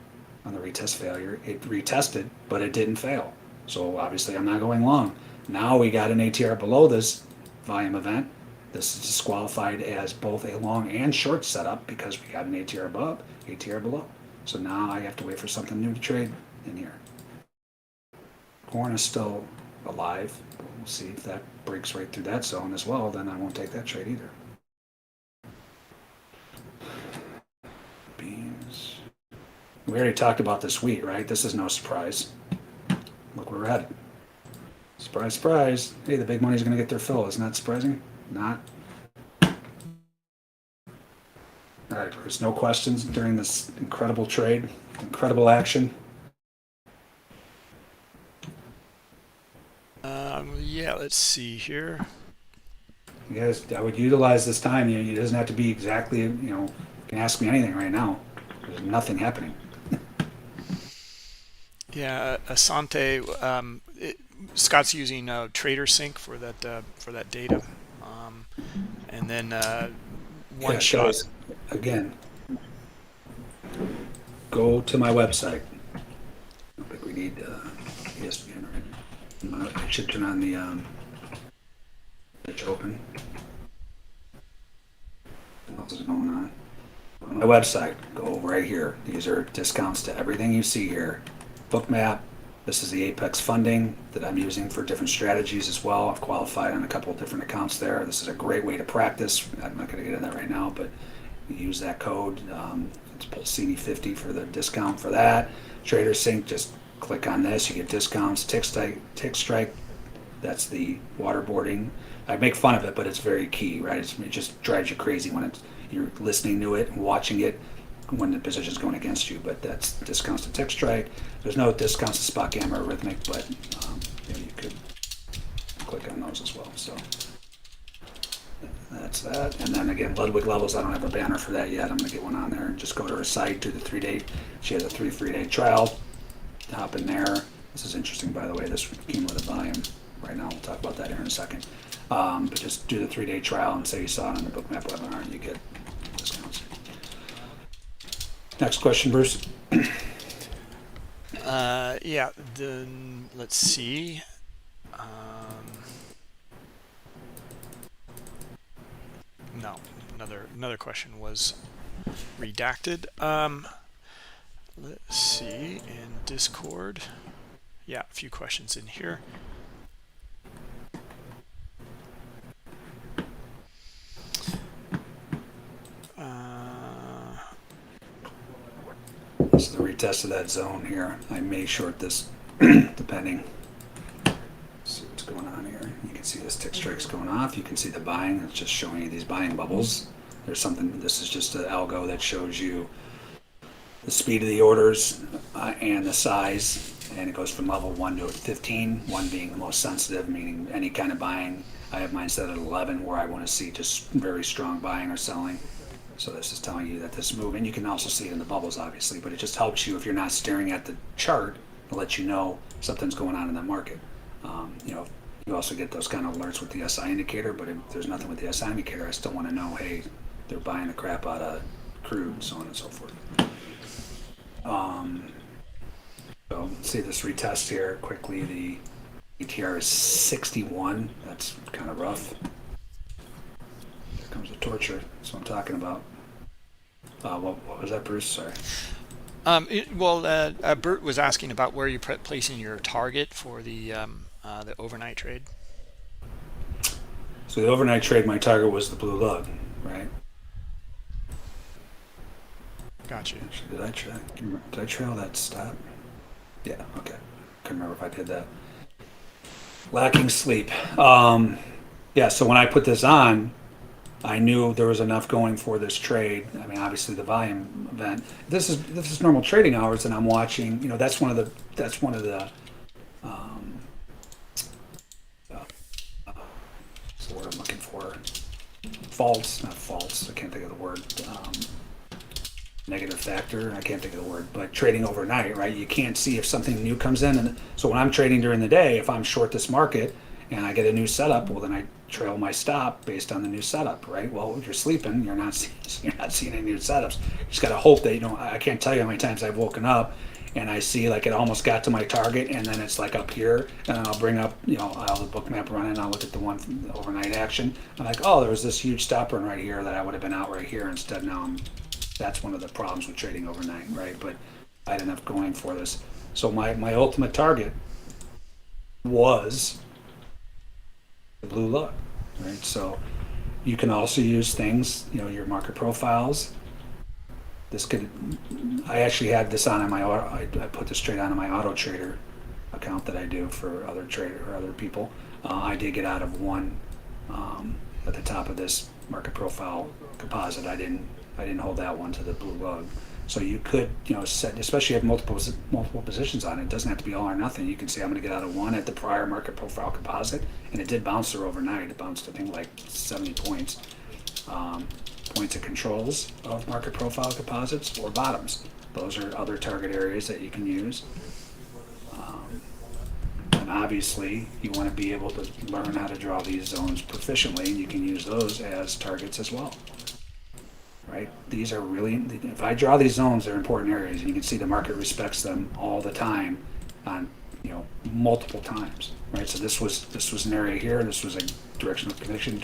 on the retest failure. It retested, but it didn't fail. So obviously I'm not going long. Now we got an ATR below this volume event. This is disqualified as both a long and short setup because we got an ATR above, ATR below. So now I have to wait for something new to trade in here. Corn is still alive. We'll see if that breaks right through that zone as well. Then I won't take that trade either. Beans. We already talked about this wheat, right? This is no surprise. Look where we're headed. Surprise, surprise. Hey, the big money's going to get their fill. Isn't that surprising? Not. All right, Bruce, no questions during this incredible trade, incredible action. Yeah, let's see here. You guys, I would utilize this time. It doesn't have to be exactly, you can ask me anything right now. There's nothing happening. Yeah, Asante, Scott's using Trader Sync for that data, and then one shot. Guys, again, go to my website. I don't think we need ESPN, right? I should turn on the pitch open. What else is going on? On my website, go right here. These are discounts to everything you see here. Bookmap. This is the Apex funding that I'm using for different strategies as well. I've qualified on a couple of different accounts there. This is a great way to practice. I'm not going to get into that right now, but you use that code. It's Pulcini 50 for the discount for that. Trader Sync, just click on this. You get discounts. Tick strike. That's the waterboarding. I make fun of it, but it's very key, right? It just drives you crazy when you're listening to it and watching it when the position's going against you. But that's discounts to tick strike. There's no discounts to spot gamma or rhythmic, but you could click on those as well. So that's that. And then again, Ludwig levels, I don't have a banner for that yet. I'm going to get one on there and just go to her site, do the 3-day. She has a 3-day trial. Hop in there. This is interesting, by the way, this cumulative volume. Right now, we'll talk about that here in a second. But just do the 3-day trial and say you saw it on the Bookmap webinar and you get discounts. Next question, Bruce. Yeah, then let's see. No, another question was redacted. Let's see in Discord. Yeah, a few questions in here. This is the retest of that zone here. I may short this depending. Let's see what's going on here. You can see this tick strike's going off. You can see the buying. It's just showing you these buying bubbles. There's something. This is just an algo that shows you the speed of the orders and the size, and it goes from level 1 to 15. 1 being the most sensitive, meaning any kind of buying. I have mine set at 11, where I want to see just very strong buying or selling. So this is telling you that this is moving. You can also see it in the bubbles, obviously, but it just helps you if you're not staring at the chart to let you know something's going on in the market. You also get those kind of alerts with the SI indicator, but if there's nothing with the SI indicator, I still want to know, hey, they're buying the crap out of crude, so on and so forth. So let's see this retest here quickly. The ETR is 61. That's kind of rough. Here comes the torture. That's what I'm talking about. What was that, Bruce? Sorry. Bert was asking about where you're placing your target for the overnight trade. So the overnight trade, my target was the blue lug, right? Gotcha. Did I trail that stop? Yeah, okay. Couldn't remember if I did that. Lacking sleep. Yeah, so when I put this on, I knew there was enough going for this trade. I mean, obviously the volume event. This is normal trading hours, and I'm watching. That's one of the what's the word I'm looking for? Not faults. I can't think of the word. Negative factor. I can't think of the word. But trading overnight, right? You can't see if something new comes in, and so when I'm trading during the day, if I'm short this market and I get a new setup, well, then I trail my stop based on the new setup, right? Well, if you're sleeping, you're not seeing any new setups. You just got to hope that I can't tell you how many times I've woken up and I see like it almost got to my target, and then it's like up here, and then I'll bring up I'll have the Bookmap running. I'll look at the one from the overnight action. I'm like, oh, there was this huge stop run right here that I would have been out right here. Instead, now that's one of the problems with trading overnight, right? But I had enough going for this. So my ultimate target was the blue lug, right? So you can also use things, your market profiles, this could, I actually had this on my auto, I put this trade on my auto trader account that I do for other trader or other people. I did get out of one at the top of this market profile composite. I didn't hold that one to the blue lug. So you could, set, especially if you have multiple positions on it. It doesn't have to be all or nothing. You can say I'm going to get out of one at the prior market profile composite, and it did bounce there overnight. It bounced, I think, like 70 points. Points of controls of market profile composites or bottoms. Those are other target areas that you can use. And obviously, you want to be able to learn how to draw these zones proficiently, and you can use those as targets as well. Right? These are really, if I draw these zones, they're important areas, and you can see the market respects them all the time on, multiple times. Right? So this was an area here, this was a directional conviction,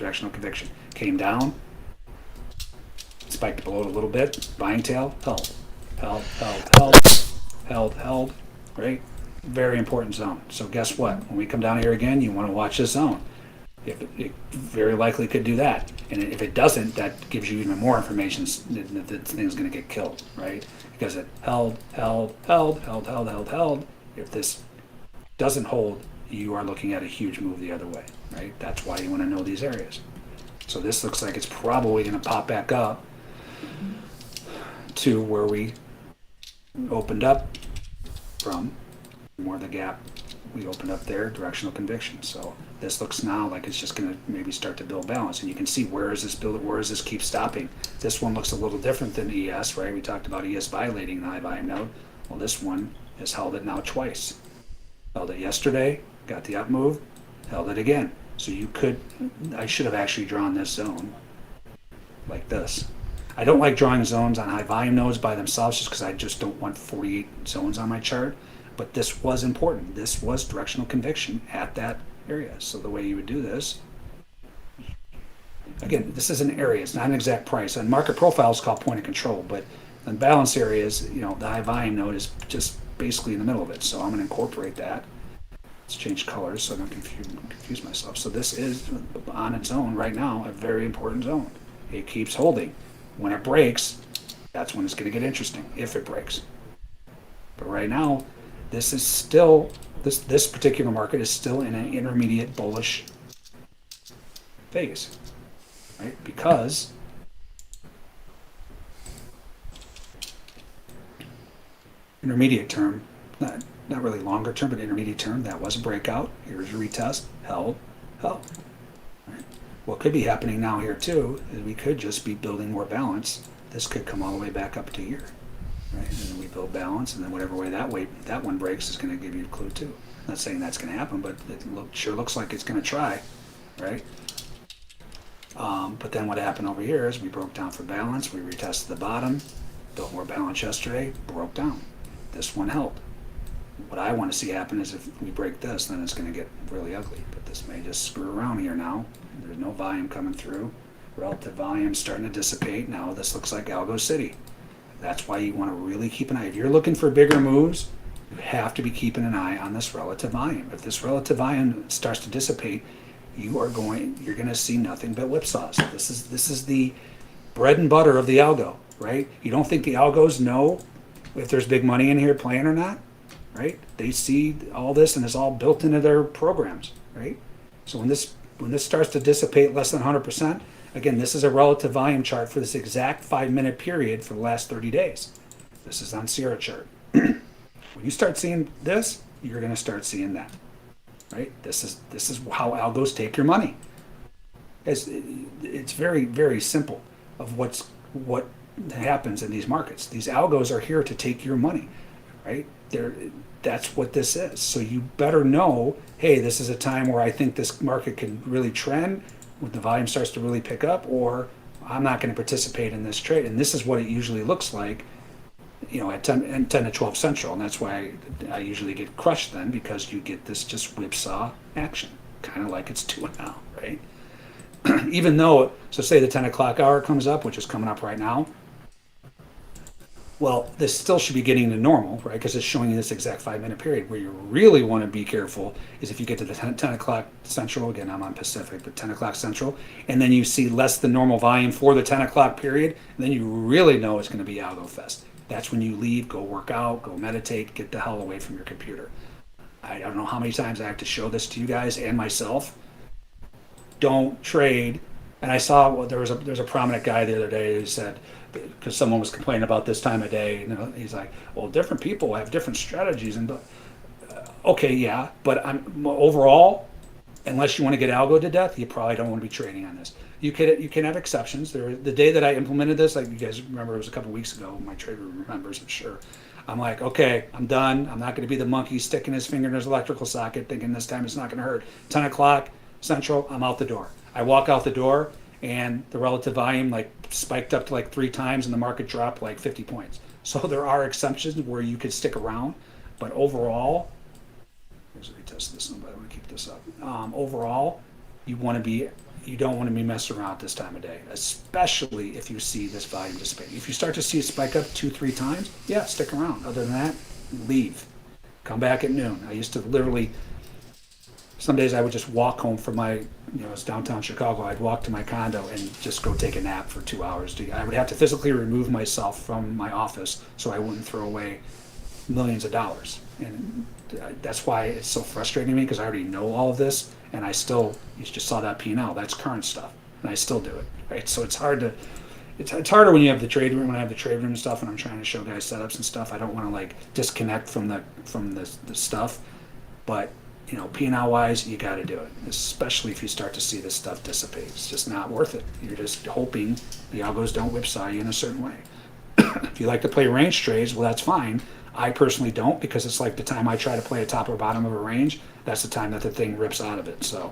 came down, spiked below it a little bit, buying tail, held, right? Very important zone. So guess what? When we come down here again, you want to watch this zone. If it very likely could do that. And if it doesn't, that gives you even more information that the thing's going to get killed, right? Because it held. If this doesn't hold, you are looking at a huge move the other way, right? That's why you want to know these areas. So this looks like it's probably going to pop back up to where we opened up from, more the gap we opened up there, directional conviction. So this looks now like it's just going to maybe start to build balance, and you can see where is this keep stopping. This one looks a little different than ES, right? We talked about ES violating the high volume node. Well, this one has held it now twice. Held it yesterday, got the up move, held it again. So I should have actually drawn this zone like this. I don't like drawing zones on high volume nodes by themselves just because I just don't want 48 zones on my chart. But this was important. This was directional conviction at that area. So the way you would do this, again, this is an area. It's not an exact price. And market profile is called point of control. But in balance areas, the high volume node is just basically in the middle of it. So I'm going to incorporate that. Let's change colors so I don't confuse myself. So this is on its own right now a very important zone. It keeps holding. When it breaks, that's when it's going to get interesting, if it breaks. But right now, this is still, this particular market is still in an intermediate bullish phase, right? Because intermediate term, not really longer term, but intermediate term, that was a breakout. Here's a retest, held. Right? What could be happening now here too is we could just be building more balance. This could come all the way back up to here. Right? And then we build balance, and then whatever way that one breaks is going to give you a clue too. I'm not saying that's going to happen, but it sure looks like it's going to try, right? But then what happened over here is we broke down for balance, we retested the bottom, built more balance yesterday, broke down. This one held. What I want to see happen is if we break this, then it's going to get really ugly. But this may just screw around here now. There's no volume coming through. Relative volume starting to dissipate. Now this looks like Algo City. That's why you want to really keep an eye. If you're looking for bigger moves, you have to be keeping an eye on this relative volume. If this relative volume starts to dissipate, you're going to see nothing but whipsaws. This is the bread and butter of the algo, right? You don't think the algos know if there's big money in here playing or not, right? They see all this and it's all built into their programs, right? So when this starts to dissipate less than 100%, again, this is a relative volume chart for this exact 5-minute period for the last 30 days. This is on Sierra chart. When you start seeing this, you're going to start seeing that, right? This is how algos take your money. It's very, very simple of what happens in these markets. These algos are here to take your money, right? That's what this is. So you better know, hey, this is a time where I think this market can really trend when the volume starts to really pick up, or I'm not going to participate in this trade. And this is what it usually looks like, at 10 to 12 central. And that's why I usually get crushed then, because you get this just whipsaw action, kind of like it's doing now, right? Even though, so say the 10 o'clock hour comes up, which is coming up right now, Well, this still should be getting to normal, right? Because it's showing you this exact 5 minute period. Where you really want to be careful is if you get to the 10 o'clock Central, again, I'm on Pacific, but 10 o'clock Central, and then you see less than normal volume for the 10 o'clock period, then you really know it's going to be algo fest. That's when you leave, go work out, go meditate, get the hell away from your computer. I don't know how many times I have to show this to you guys and myself. Don't trade. And I saw, well, there's a prominent guy the other day who said, because someone was complaining about this time of day, he's like, well, different people have different strategies, and okay, yeah, but overall, unless you want to get algo to death, you probably don't want to be trading on this. You can have exceptions. The day that I implemented this, like you guys remember, it was a couple weeks ago. My trader remembers, I'm sure. I'm like, okay, I'm done. I'm not going to be the monkey sticking his finger in his electrical socket, thinking this time it's not going to hurt. 10 o'clock Central, I'm out the door. I walk out the door, and the relative volume like spiked up to like 3 times, and the market dropped like 50 points. So there are exceptions where you could stick around, but overall, here's a retest this one, but I want to keep this up. Overall, you don't want to be messing around at this time of day, especially if you see this volume dissipate. If you start to see it spike up 2-3 times, yeah, stick around. Other than that, leave. Come back at noon. I used to literally, some days I would just walk home from it's downtown Chicago. I'd walk to my condo and just go take a nap for 2 hours. I would have to physically remove myself from my office so I wouldn't throw away millions of dollars. And that's why it's so frustrating to me, because I already know all of this, and you just saw that P&L. That's current stuff, and I still do it. Right? So it's harder when you have the trade room, when I have the trade room and stuff, and I'm trying to show guys setups and stuff. I don't want to like disconnect from the stuff, but P&L wise, you got to do it, especially if you start to see this stuff dissipate. It's just not worth it. You're just hoping the algos don't whipsaw you in a certain way. If you like to play range trades, well, that's fine. I personally don't, because it's like the time I try to play a top or bottom of a range, that's the time that the thing rips out of it. So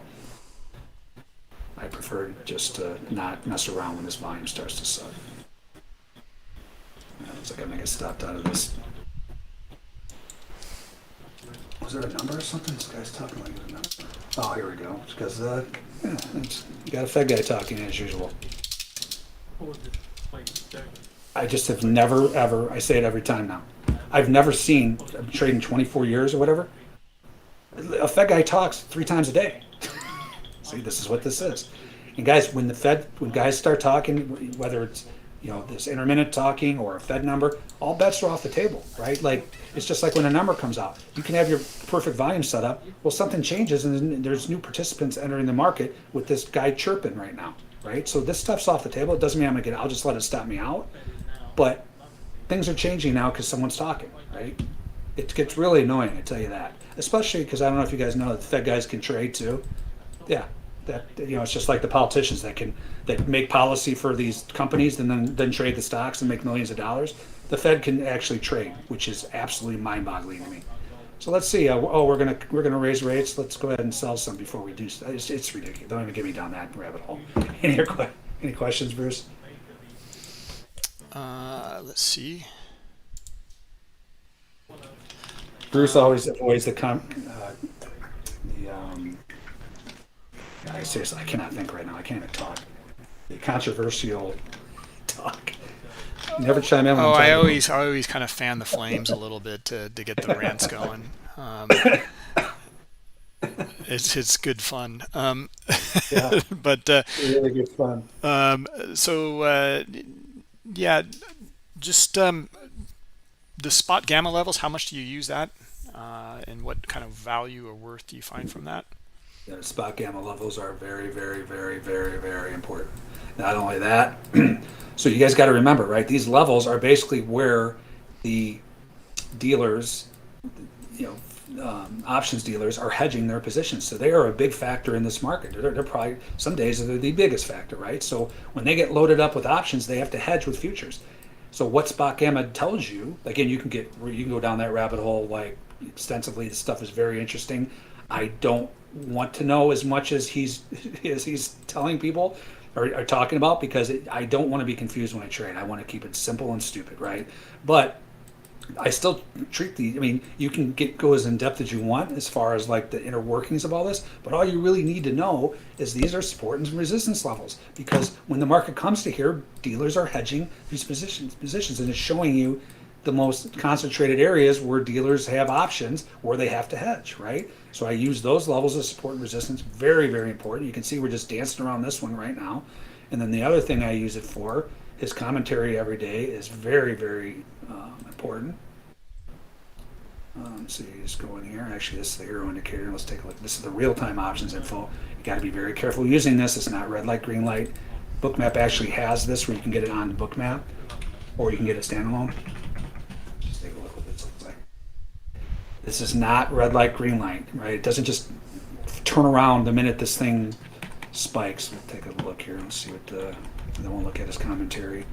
I prefer just to not mess around when this volume starts to suck. Looks like I'm going to get stopped out of this. Was there a number or something? This guy's talking like a number. Oh, here we go. It's because you got a Fed guy talking as usual. I just have never, ever, I say it every time now, I've never seen, I'm trading 24 years or whatever, a Fed guy talks 3 times a day. See, this is what this is. And guys, when guys start talking, whether it's this intermittent talking or a Fed number, all bets are off the table, right? Like, it's just like when a number comes out. You can have your perfect volume set up. Well, something changes, and then there's new participants entering the market with this guy chirping right now, right? So this stuff's off the table. It doesn't mean I'll just let it stop me out. But things are changing now because someone's talking, right? It gets really annoying, I tell you that. Especially because I don't know if you guys know that the Fed guys can trade too. Yeah, it's just like the politicians that make policy for these companies and then trade the stocks and make millions of dollars. The Fed can actually trade, which is absolutely mind-boggling to me. So let's see. We're gonna raise rates. Let's go ahead and sell some before we do. It's ridiculous. Don't even get me down that rabbit hole. Any questions, Bruce? Let's see. Bruce always avoids seriously, I cannot think right now. I can't even talk. The controversial talk. Never chime in. Oh, I always kind of fan the flames a little bit to get the rants going. It's good fun. Yeah, but really good fun. Yeah, just the spot gamma levels. How much do you use that, and what kind of value or worth do you find from that? Yeah, spot gamma levels are very, very, very, very, very important. Not only that, so you guys got to remember, right? These levels are basically where the dealers, options dealers are hedging their positions. So they are a big factor in this market. They're probably, some days they're the biggest factor, right? So when they get loaded up with options, they have to hedge with futures. So what spot gamma tells you, again, you can go down that rabbit hole like extensively. This stuff is very interesting. I don't want to know as much as he's telling people or talking about, because I don't want to be confused when I trade. I want to keep it simple and stupid, right? But I still treat you can go as in depth as you want as far as like the inner workings of all this, but all you really need to know is these are support and resistance levels, because when the market comes to here, dealers are hedging these positions, and it's showing you the most concentrated areas where dealers have options where they have to hedge, right? So I use those levels of support and resistance. Very, very important. You can see we're just dancing around this one right now. And then the other thing I use it for, his commentary every day is very, very important. So you just go in here. Actually, this is the hero indicator. Let's take a look. This is the real-time options info. You got to be very careful using this. It's not red light, green light. Bookmap actually has this where you can get it on Bookmap, or you can get it standalone. Just take a look what this looks like. This is not red light, green light, right? It doesn't just turn around the minute this thing spikes. We'll take a look here and see what then we'll look at his commentary.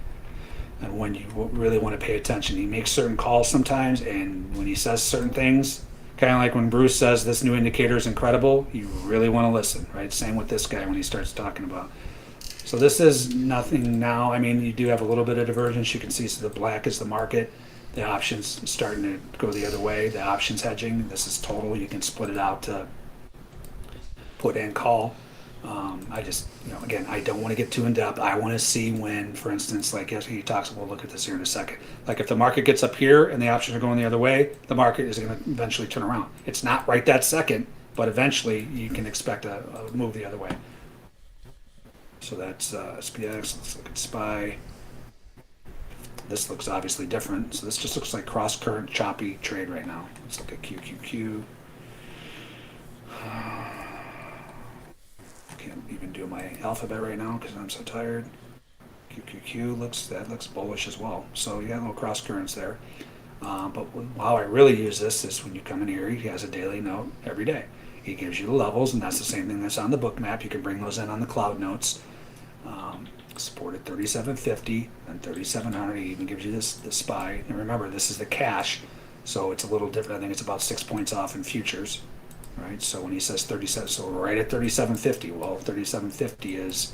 And when you really want to pay attention, he makes certain calls sometimes, and when he says certain things, kind of like when Bruce says this new indicator is incredible, you really want to listen, right? Same with this guy when he starts talking about. So this is nothing now. I mean, you do have a little bit of divergence. You can see so the black is the market. The options starting to go the other way. The options hedging. This is total. You can split it out to put and call. I just, again, I don't want to get too in depth. I want to see when, for instance, like he talks, we'll look at this here in a second. Like if the market gets up here and the options are going the other way, the market is going to eventually turn around. It's not right that second, but eventually you can expect a move the other way. So that's SPX. Let's look at SPY. This looks obviously different. So this just looks like cross-current choppy trade right now. Let's look at QQQ. Can't even do my alphabet right now because I'm so tired. QQQ looks bullish as well. So you got little cross currents there. But how I really use this is when you come in here, he has a daily note every day. He gives you the levels, and that's the same thing that's on the book map. You can bring those in on the cloud notes. Support at 3750 and 3700. He even gives you the SPY. And remember, this is the cash, so it's a little different. I think it's about 6 points off in futures. Right, so when he says 37, so we're right at 3750. Well, 3750 is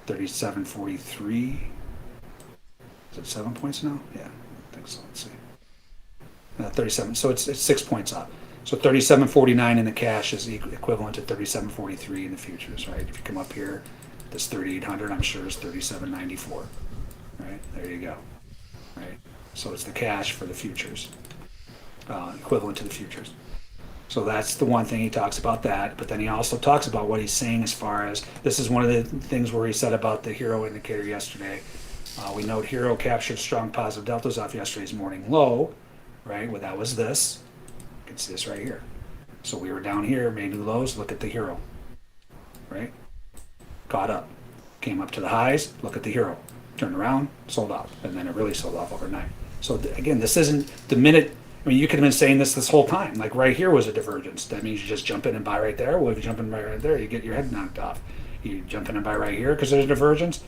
3743. Is it 7 points now? Yeah, I think so. Let's see. 37. So it's 6 points up. So 3749 in the cash is equivalent to 3743 in the futures. Right. If you come up here, this 3800, I'm sure is 3794. Right. There you go. Right. So it's the cash for the futures, equivalent to the futures. So that's the one thing he talks about that, but then he also talks about what he's saying as far as, this is one of the things where he said about the hero indicator yesterday. We note hero captured strong positive deltas off yesterday's morning low, right? Well, that was this. You can see this right here. So we were down here, made new lows, look at the hero, right? Caught up, came up to the highs, look at the hero, turned around, sold off, and then it really sold off overnight. So again, this isn't the minute. I mean, you could have been saying this whole time. Like right here was a divergence. That means you just jump in and buy right there. Well, if you jump in and buy right there, you get your head knocked off. You jump in and buy right here because there's a divergence.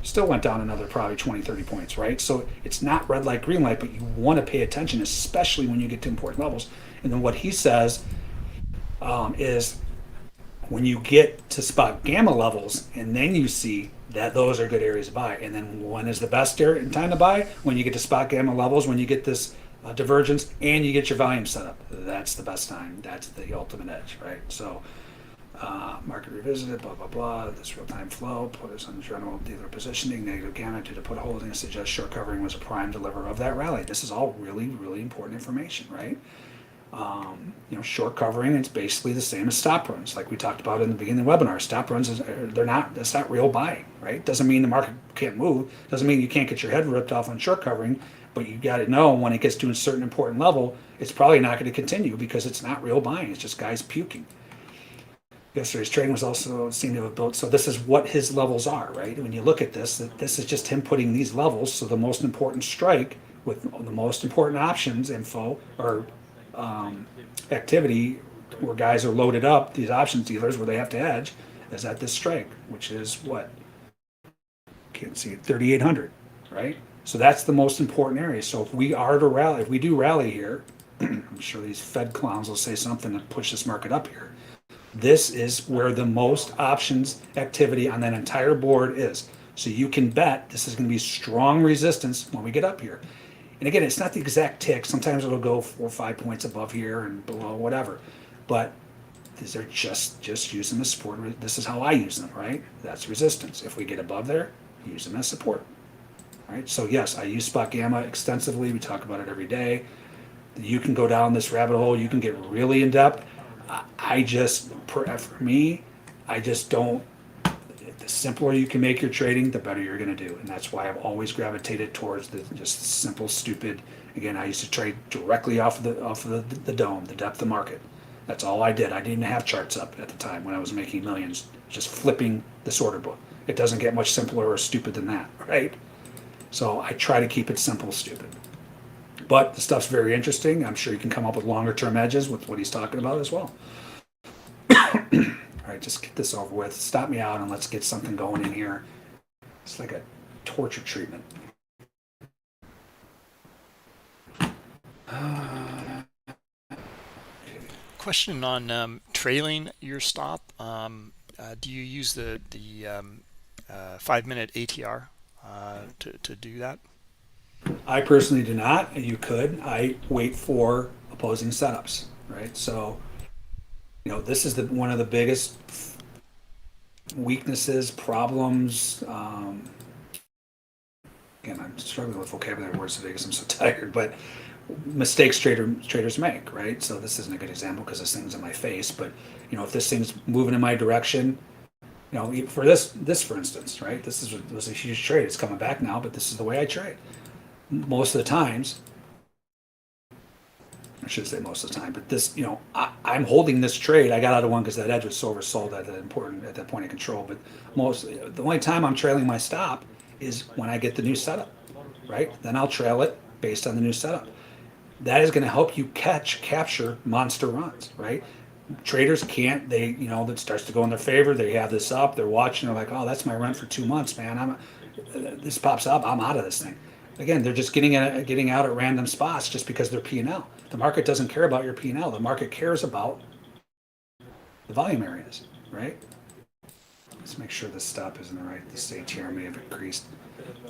Still went down another probably 20, 30 points, right? So it's not red light, green light, but you want to pay attention, especially when you get to important levels. And then what he says is when you get to spot gamma levels, and then you see that those are good areas to buy. And then when is the best time to buy? When you get to spot gamma levels, when you get this divergence and you get your volume set up. That's the best time. That's the ultimate edge, right? So market revisited, blah, blah, blah. This real-time flow, put us on general dealer positioning, negative gamma due to put holding, suggest short covering was a prime deliverer of that rally. This is all really, really important information, right? Short covering, it's basically the same as stop runs. Like we talked about in the beginning of the webinar, stop runs, that's not real buying, right? Doesn't mean the market can't move. Doesn't mean you can't get your head ripped off on short covering, but you got to know when it gets to a certain important level, it's probably not going to continue because it's not real buying. It's just guys puking. Yesterday's trading was also seemed to have built. So this is what his levels are, right? When you look at this is just him putting these levels. So the most important strike with the most important options info or activity where guys are loaded up, these options dealers where they have to hedge, is at this strike, which is what? Can't see it, 3,800, right? So that's the most important area. So if we are to rally, if we do rally here, I'm sure these Fed clowns will say something to push this market up here. This is where the most options activity on that entire board is. So you can bet this is going to be strong resistance when we get up here. And again, it's not the exact tick. Sometimes it'll go 4 or 5 points above here and below, whatever. But these are just use them as support. This is how I use them, right? That's resistance. If we get above there, use them as support. right? So yes, I use spot gamma extensively. We talk about it every day. You can go down this rabbit hole. You can get really in depth. I just, for me, I just don't. The simpler you can make your trading, the better you're going to do, and that's why I've always gravitated towards the just simple, stupid. Again, I used to trade directly off of the dome, the depth of market. That's all I did. I didn't have charts up at the time when I was making millions, just flipping this order book. It doesn't get much simpler or stupid than that, right? So I try to keep it simple, stupid. But the stuff's very interesting. I'm sure you can come up with longer term edges with what he's talking about as well. All right, just get this over with. Stop me out and let's get something going in here. It's like a torture treatment. Question on trailing your stop. Do you use the 5-minute ATR to do that? I personally do not. You could. I wait for opposing setups, right? So, this is one of the biggest weaknesses, problems. Again, I'm struggling with vocabulary words today because I'm so tired, but mistakes traders make, right? So this isn't a good example because this thing's in my face, but if this thing's moving in my direction, for this for instance, right? This was a huge trade. It's coming back now, but this is the way I trade. Most of the times, I should say most of the time, but this, I'm holding this trade. I got out of one because that edge was so oversold at that point of control. But the only time I'm trailing my stop is when I get the new setup, right? Then I'll trail it based on the new setup. That is going to help you capture monster runs, right? Traders can't. That starts to go in their favor. They have this up. They're watching. They're like, oh, that's my run for 2 months, man. This pops up. I'm out of this thing. Again, they're just getting out at random spots just because they're P&L. The market doesn't care about your P&L. The market cares about the volume areas, right? Let's make sure this stop is in the right. This ATR may have increased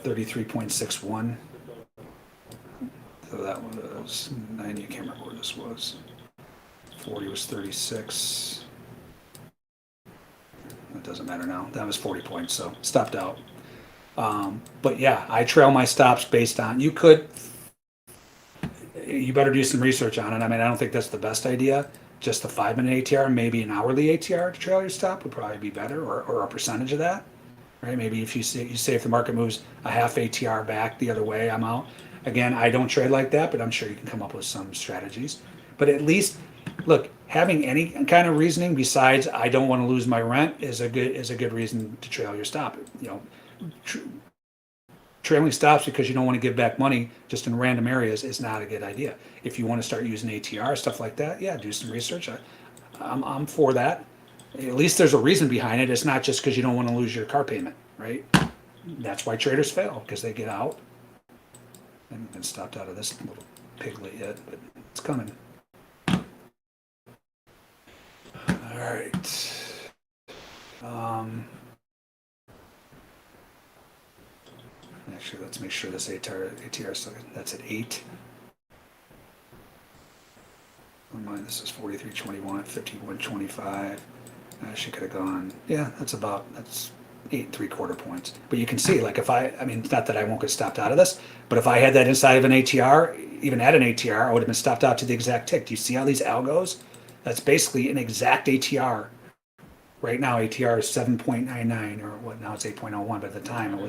33.61. So that was 90. I can't remember where this was. 40 was 36. It doesn't matter now. That was 40 points, so stopped out. But yeah, I trail my stops based on, you better do some research on it. I mean, I don't think that's the best idea. Just the 5-minute ATR, maybe an hourly ATR to trail your stop would probably be better, or a percentage of that, right? Maybe if you say if the market moves a half ATR back the other way, I'm out. Again, I don't trade like that, but I'm sure you can come up with some strategies. But at least, look, having any kind of reasoning besides I don't want to lose my rent is a good reason to trail your stop. Trailing stops because you don't want to give back money just in random areas is not a good idea. If you want to start using ATR, stuff like that, yeah, do some research. I'm for that. At least there's a reason behind it. It's not just because you don't want to lose your car payment, right? That's why traders fail, because they get out. I haven't been stopped out of this little piglet yet, but it's coming. All right. Actually, let's make sure this ATR so that's at 8. Oh my, this is 43.21, 51.25. She could have gone. Yeah, that's 8 3/4 points. But you can see, like, it's not that I won't get stopped out of this, but if I had that inside of an ATR, even at an ATR, I would have been stopped out to the exact tick. Do you see how these algos? That's basically an exact ATR. Right now, ATR is 7.99, or what? Now it's 8.01, but at the time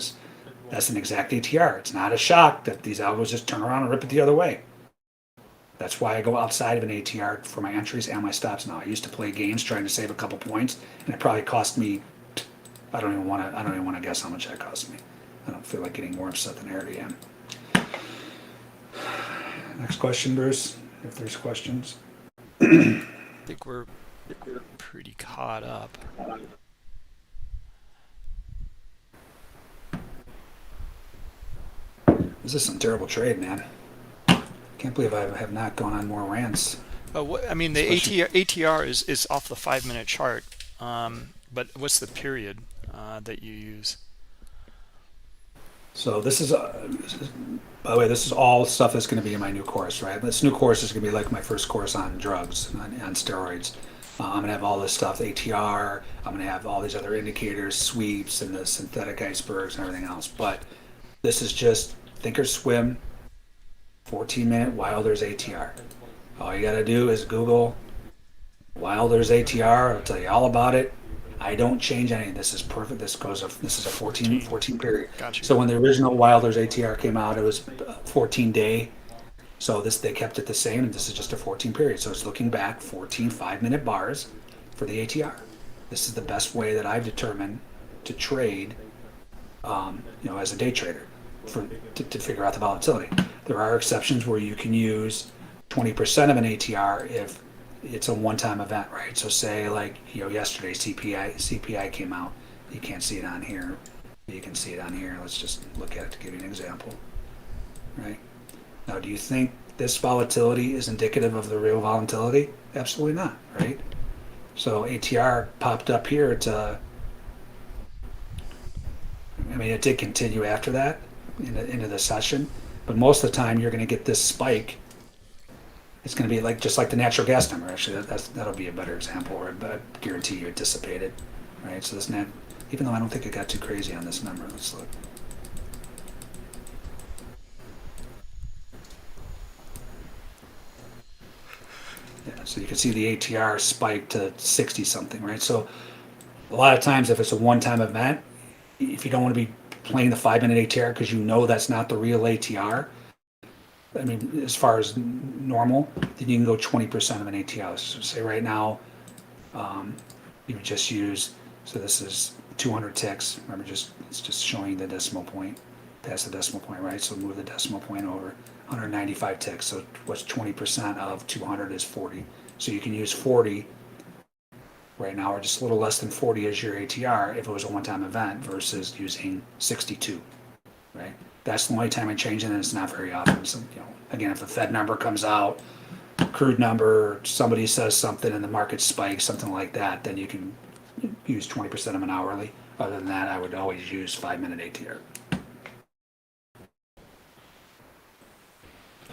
that's an exact ATR. It's not a shock that these algos just turn around and rip it the other way. That's why I go outside of an ATR for my entries and my stops now. I used to play games trying to save a couple points, and it probably cost me. I don't even want to guess how much that cost me. I don't feel like getting more upset than I already am. Next question, Bruce, if there's questions. I think we're pretty caught up. This is some terrible trade, man. Can't believe I have not gone on more rants. The ATR is off the 5-minute chart, but what's the period that you use? So this is, by the way, this is all stuff that's going to be in my new course, right? This new course is going to be like my first course on drugs, on steroids. I'm going to have all this stuff, ATR. I'm going to have all these other indicators, sweeps, and the synthetic icebergs and everything else. But This is just think or swim, 14-minute Wilder's ATR. All you got to do is Google Wilder's ATR. It'll tell you all about it. I don't change anything. This is perfect. This is a 14 period. Gotcha. So when the original Wilder's ATR came out, it was 14 day. So they kept it the same, and this is just a 14 period. So it's looking back 14 5-minute bars for the ATR. This is the best way that I've determined to trade, as a day trader, to figure out the volatility. There are exceptions where you can use 20% of an ATR if it's a one-time event, right? So say yesterday CPI came out. You can't see it on here. You can see it on here. Let's just look at it to give you an example, right? Now, do you think this volatility is indicative of the real volatility? Absolutely not, right? So ATR popped up here. It did continue after that into the session, but most of the time you're going to get this spike. It's going to be just like the natural gas number. Actually, that'll be a better example, or I guarantee you it dissipated, right? So even though I don't think it got too crazy on this number, let's look. Yeah, so you can see the ATR spiked to 60 something, right? So a lot of times if it's a one-time event, if you don't want to be playing the 5-minute ATR because that's not the real ATR, as far as normal, then you can go 20% of an ATR. So say right now, you would just use, so this is 200 ticks. Remember, it's just showing the decimal point, past the decimal point, right? So move the decimal point over. 195 ticks. So what's 20% of 200 is 40. So you can use 40 right now, or just a little less than 40 as your ATR if it was a one-time event versus using 62, right? That's the only time I change it, and it's not very often. So, again, if the Fed number comes out, crude number, somebody says something and the market spikes, something like that, then you can use 20% of an hourly. Other than that, I would always use 5-minute ATR.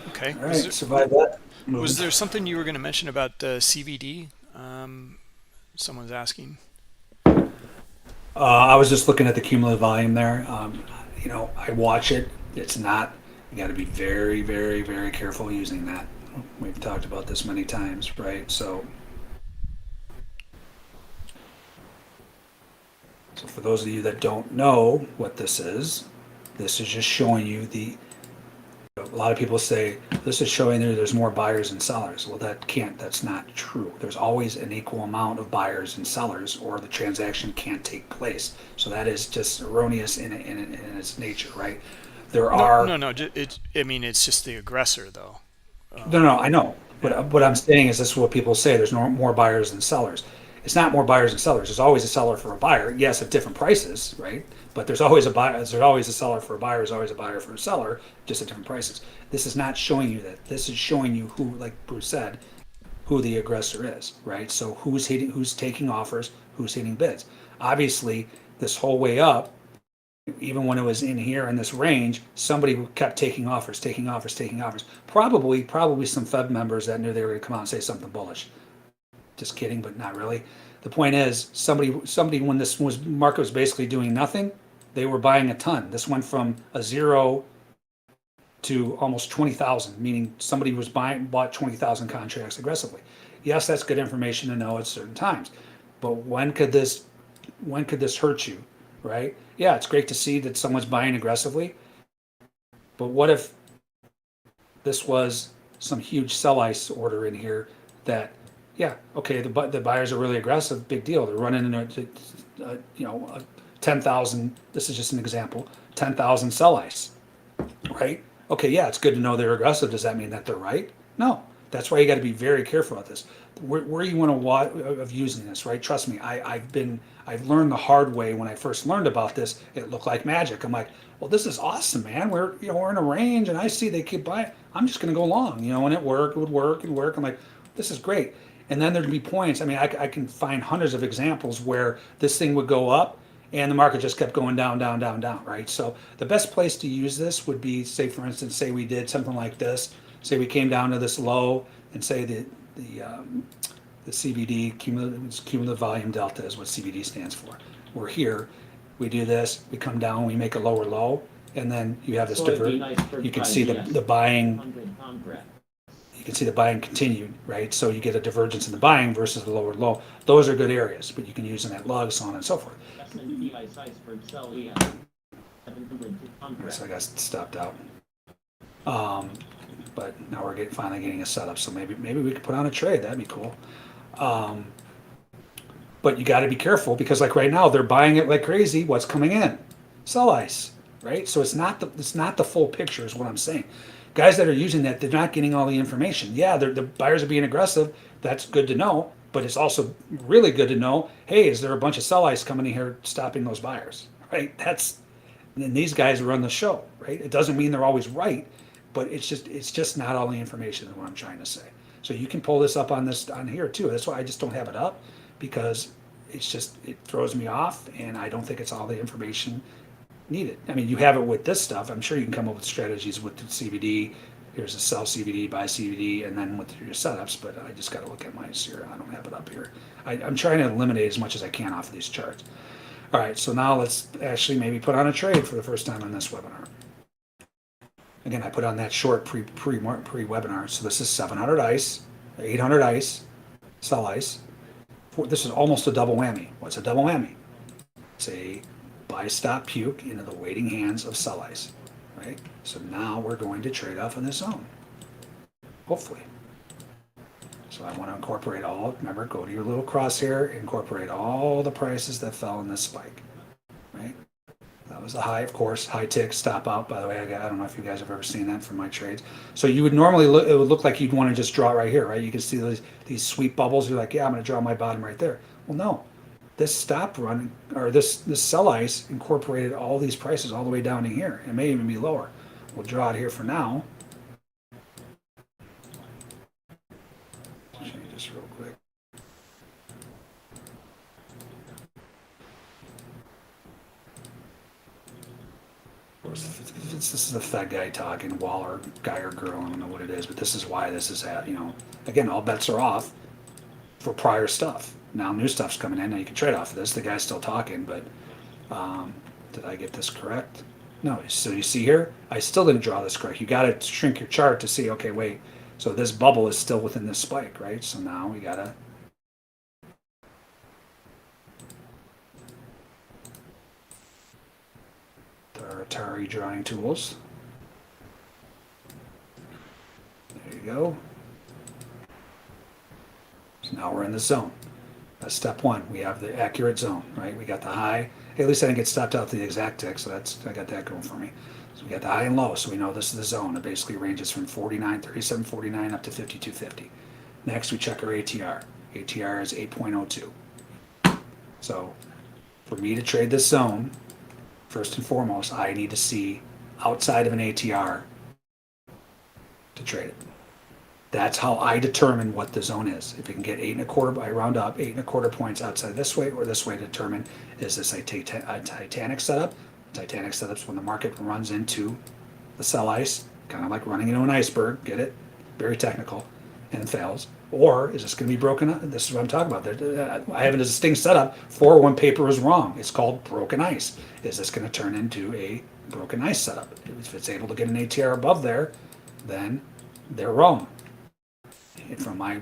Okay. All right, survive that. Was there something you were going to mention about CVD? Someone's asking. I was just looking at the cumulative volume there. I watch it. It's not. You got to be very, very, very careful using that. We've talked about this many times, right? So for those of you that don't know what this is just showing you a lot of people say this is showing there's more buyers and sellers. Well, that's not true. There's always an equal amount of buyers and sellers, or the transaction can't take place. So that is just erroneous in its nature, right? No. It's just the aggressor, though. No, I know. But what I'm saying is this is what people say. There's no more buyers than sellers. It's not more buyers than sellers. There's always a seller for a buyer. Yes, at different prices, right? But there's always a buyer. There's always a seller for a buyer. There's always a buyer for a seller, just at different prices. This is not showing you that. This is showing you who, like Bruce said, who the aggressor is, right? So who's taking offers, who's hitting bids. Obviously, this whole way up, even when it was in here in this range, somebody kept taking offers. Probably some Fed members that knew they were going to come out and say something bullish. Just kidding, but not really. The point is, somebody when market was basically doing nothing, they were buying a ton. This went from a zero to almost 20,000, meaning somebody bought 20,000 contracts aggressively. Yes, that's good information to know at certain times, but when could this hurt you, right? Yeah, it's great to see that someone's buying aggressively, but what if this was some huge sell ice order in here that, yeah, okay, the buyers are really aggressive, big deal. They're running into 10,000. This is just an example. 10,000 sell ice, right? Okay, yeah, it's good to know they're aggressive. Does that mean that they're right? No. That's why you got to be very careful with this. Where you want to watch of using this, right? Trust me, I've learned the hard way. When I first learned about this, it looked like magic. I'm like, well, this is awesome, man. We're in a range, and I see they keep buying. I'm just going to go long, and it would work. I'm like, this is great. And then there'd be points. I can find hundreds of examples where this thing would go up and the market just kept going down, right? So the best place to use this would be, say, for instance, say we did something like this. Say we came down to this low, and say the CVD, cumulative volume delta, is what CVD stands for. We're here, we do this, we come down, we make a lower low. and then you have this Soybean iceberg you can see the 5 buying, 100 contract. you can see the buying continued, right? So you get a divergence in the buying versus the lower low. Those are good areas, but you can use them at lug, so on and so forth. S&P iceberg sell ES 700 contract. So I got stopped out. But now we're finally getting a setup. So maybe we could put on a trade. That'd be cool. But you got to be careful because like right now they're buying it like crazy. What's coming in? Sell ice, right? So it's not the full picture is what I'm saying. Guys that are using that, they're not getting all the information. Yeah, the buyers are being aggressive. That's good to know. But it's also really good to know, hey, is there a bunch of sell ice coming in here stopping those buyers, right? And these guys run the show, right? It doesn't mean they're always right, but it's just not all the information is what I'm trying to say. So you can pull this up on here too. That's why I just don't have it up because it throws me off and I don't think it's all the information needed. I mean, you have it with this stuff. I'm sure you can come up with strategies with the CVD. Here's a sell CVD, buy CVD, and then with your setups, but I just got to look at mine here. I don't have it up here. I'm trying to eliminate as much as I can off of these charts. All right, so now let's actually maybe put on a trade for the first time on this webinar. Again, I put on that short pre-webinar. So this is 700 ICE, 800 ICE, sell ICE. This is almost a double whammy. What's a double whammy? It's a buy stop puke into the waiting hands of sell ICE, right? So now we're going to trade off in this zone, hopefully. So I want to incorporate remember, go to your little crosshair, incorporate all the prices that fell in this spike, right? That was the high, of course, high tick, stop out. By the way, I don't know if you guys have ever seen that from my trades. So you would normally it would look like you'd want to just draw it right here, right? You can see these sweet bubbles. You're like, yeah, I'm going to draw my bottom right there. Well, no, this stop run or this sell ice incorporated all these prices all the way down to here. It may even be lower. We'll draw it here for now. Change this real quick. This is a Fed guy talking, Waller guy or girl, I don't know what it is, but this is why this is at, again, all bets are off for prior stuff. Now new stuff's coming in, now you can trade off of this. The guy's still talking, but did I get this correct? No, so you see here, I still didn't draw this correct. You got to shrink your chart to see, okay, wait, so this bubble is still within this spike, right? So now we got to our Atari drawing tools. There you go. So now we're in the zone. That's step one. We have the accurate zone, right? We got the high. Hey, at least I didn't get stopped out the exact tick, so I got that going for me. So we got the high and low, so we know this is the zone. It basically ranges from 37.49 up to 52.50. Next, we check our ATR. ATR is 8.02. So for me to trade this zone, first and foremost, I need to see outside of an ATR to trade it. That's how I determine what the zone is. If you can get 8.25, I round up 8.25 points outside this way or this way to determine is this a Titanic setup? Titanic setup's when the market runs into the sell ice, kind of like running into an iceberg, get it? Very technical, and fails. Or is this going to be broken up? This is what I'm talking about. I have a distinct setup for when paper is wrong. It's called broken ice. Is this going to turn into a broken ice setup? If it's able to get an ATR above there, then they're wrong. And from my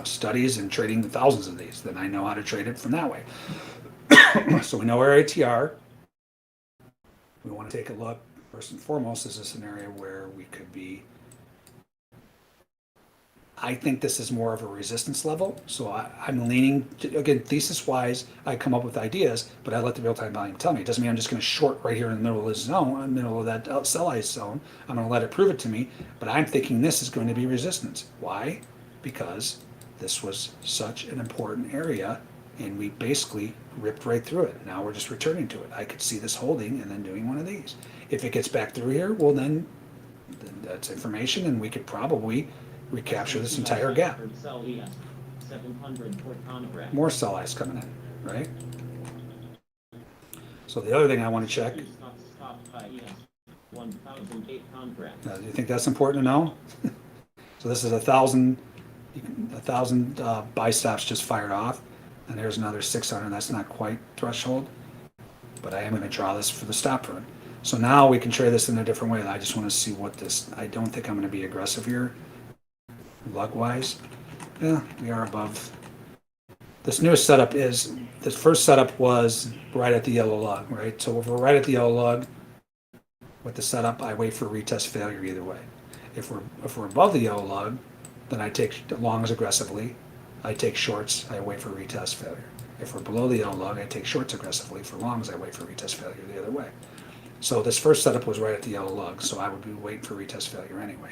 studies and trading thousands of these, then I know how to trade it from that way. So we know our ATR. We want to take a look. First and foremost, is this an area where we could be. I think this is more of a resistance level. So I'm leaning, again, thesis-wise, I come up with ideas, but I let the real-time volume tell me. It doesn't mean I'm just going to short right here in the middle of this zone, in the middle of that sell ice zone. I'm going to let it prove it to me, but I'm thinking this is going to be resistance. Why? Because this was such an important area, and we basically ripped right through it. Now we're just returning to it. I could see this holding and then doing one of these. If it gets back through here, well, then that's information, and we could probably recapture this entire gap. More sell ice coming in, right? So the other thing I want to check. Do you think that's important to know? So this is 1,000 buy stops just fired off, and there's another 600. That's not quite threshold, but I am going to draw this for the stop run. So now we can trade this in a different way. I just want to see what this, I don't think I'm going to be aggressive here, lug-wise. Yeah, we are above. This newest setup is, this first setup was right at the yellow lug, right? So if we're right at the yellow lug with the setup, I wait for retest failure either way. If we're above the yellow lug, then I take longs aggressively. I take shorts, I wait for retest failure. If we're below the yellow lug, I take shorts aggressively. For longs, I wait for retest failure the other way. So this first setup was right at the yellow lug, so I would be waiting for retest failure anyway.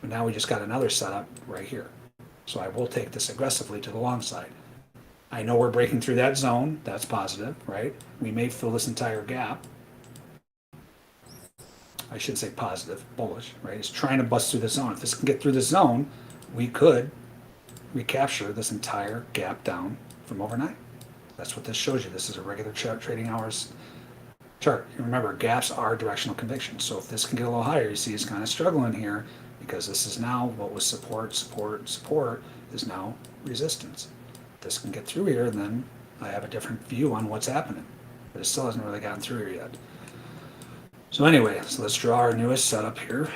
But now we just got another setup right here. So I will take this aggressively to the long side. I know we're breaking through that zone, that's positive, right? We may fill this entire gap. I should say positive, bullish, right? It's trying to bust through the zone. If this can get through the zone, we could recapture this entire gap down from overnight. That's what this shows you. This is a regular trading hours chart. You remember, gaps are directional convictions. So if this can get a little higher, you see it's kind of struggling here because this is now what was support, support, support is now resistance. This can get through here, and then I have a different view on what's happening. But it still hasn't really gotten through here yet. So anyway, so let's draw our newest setup here.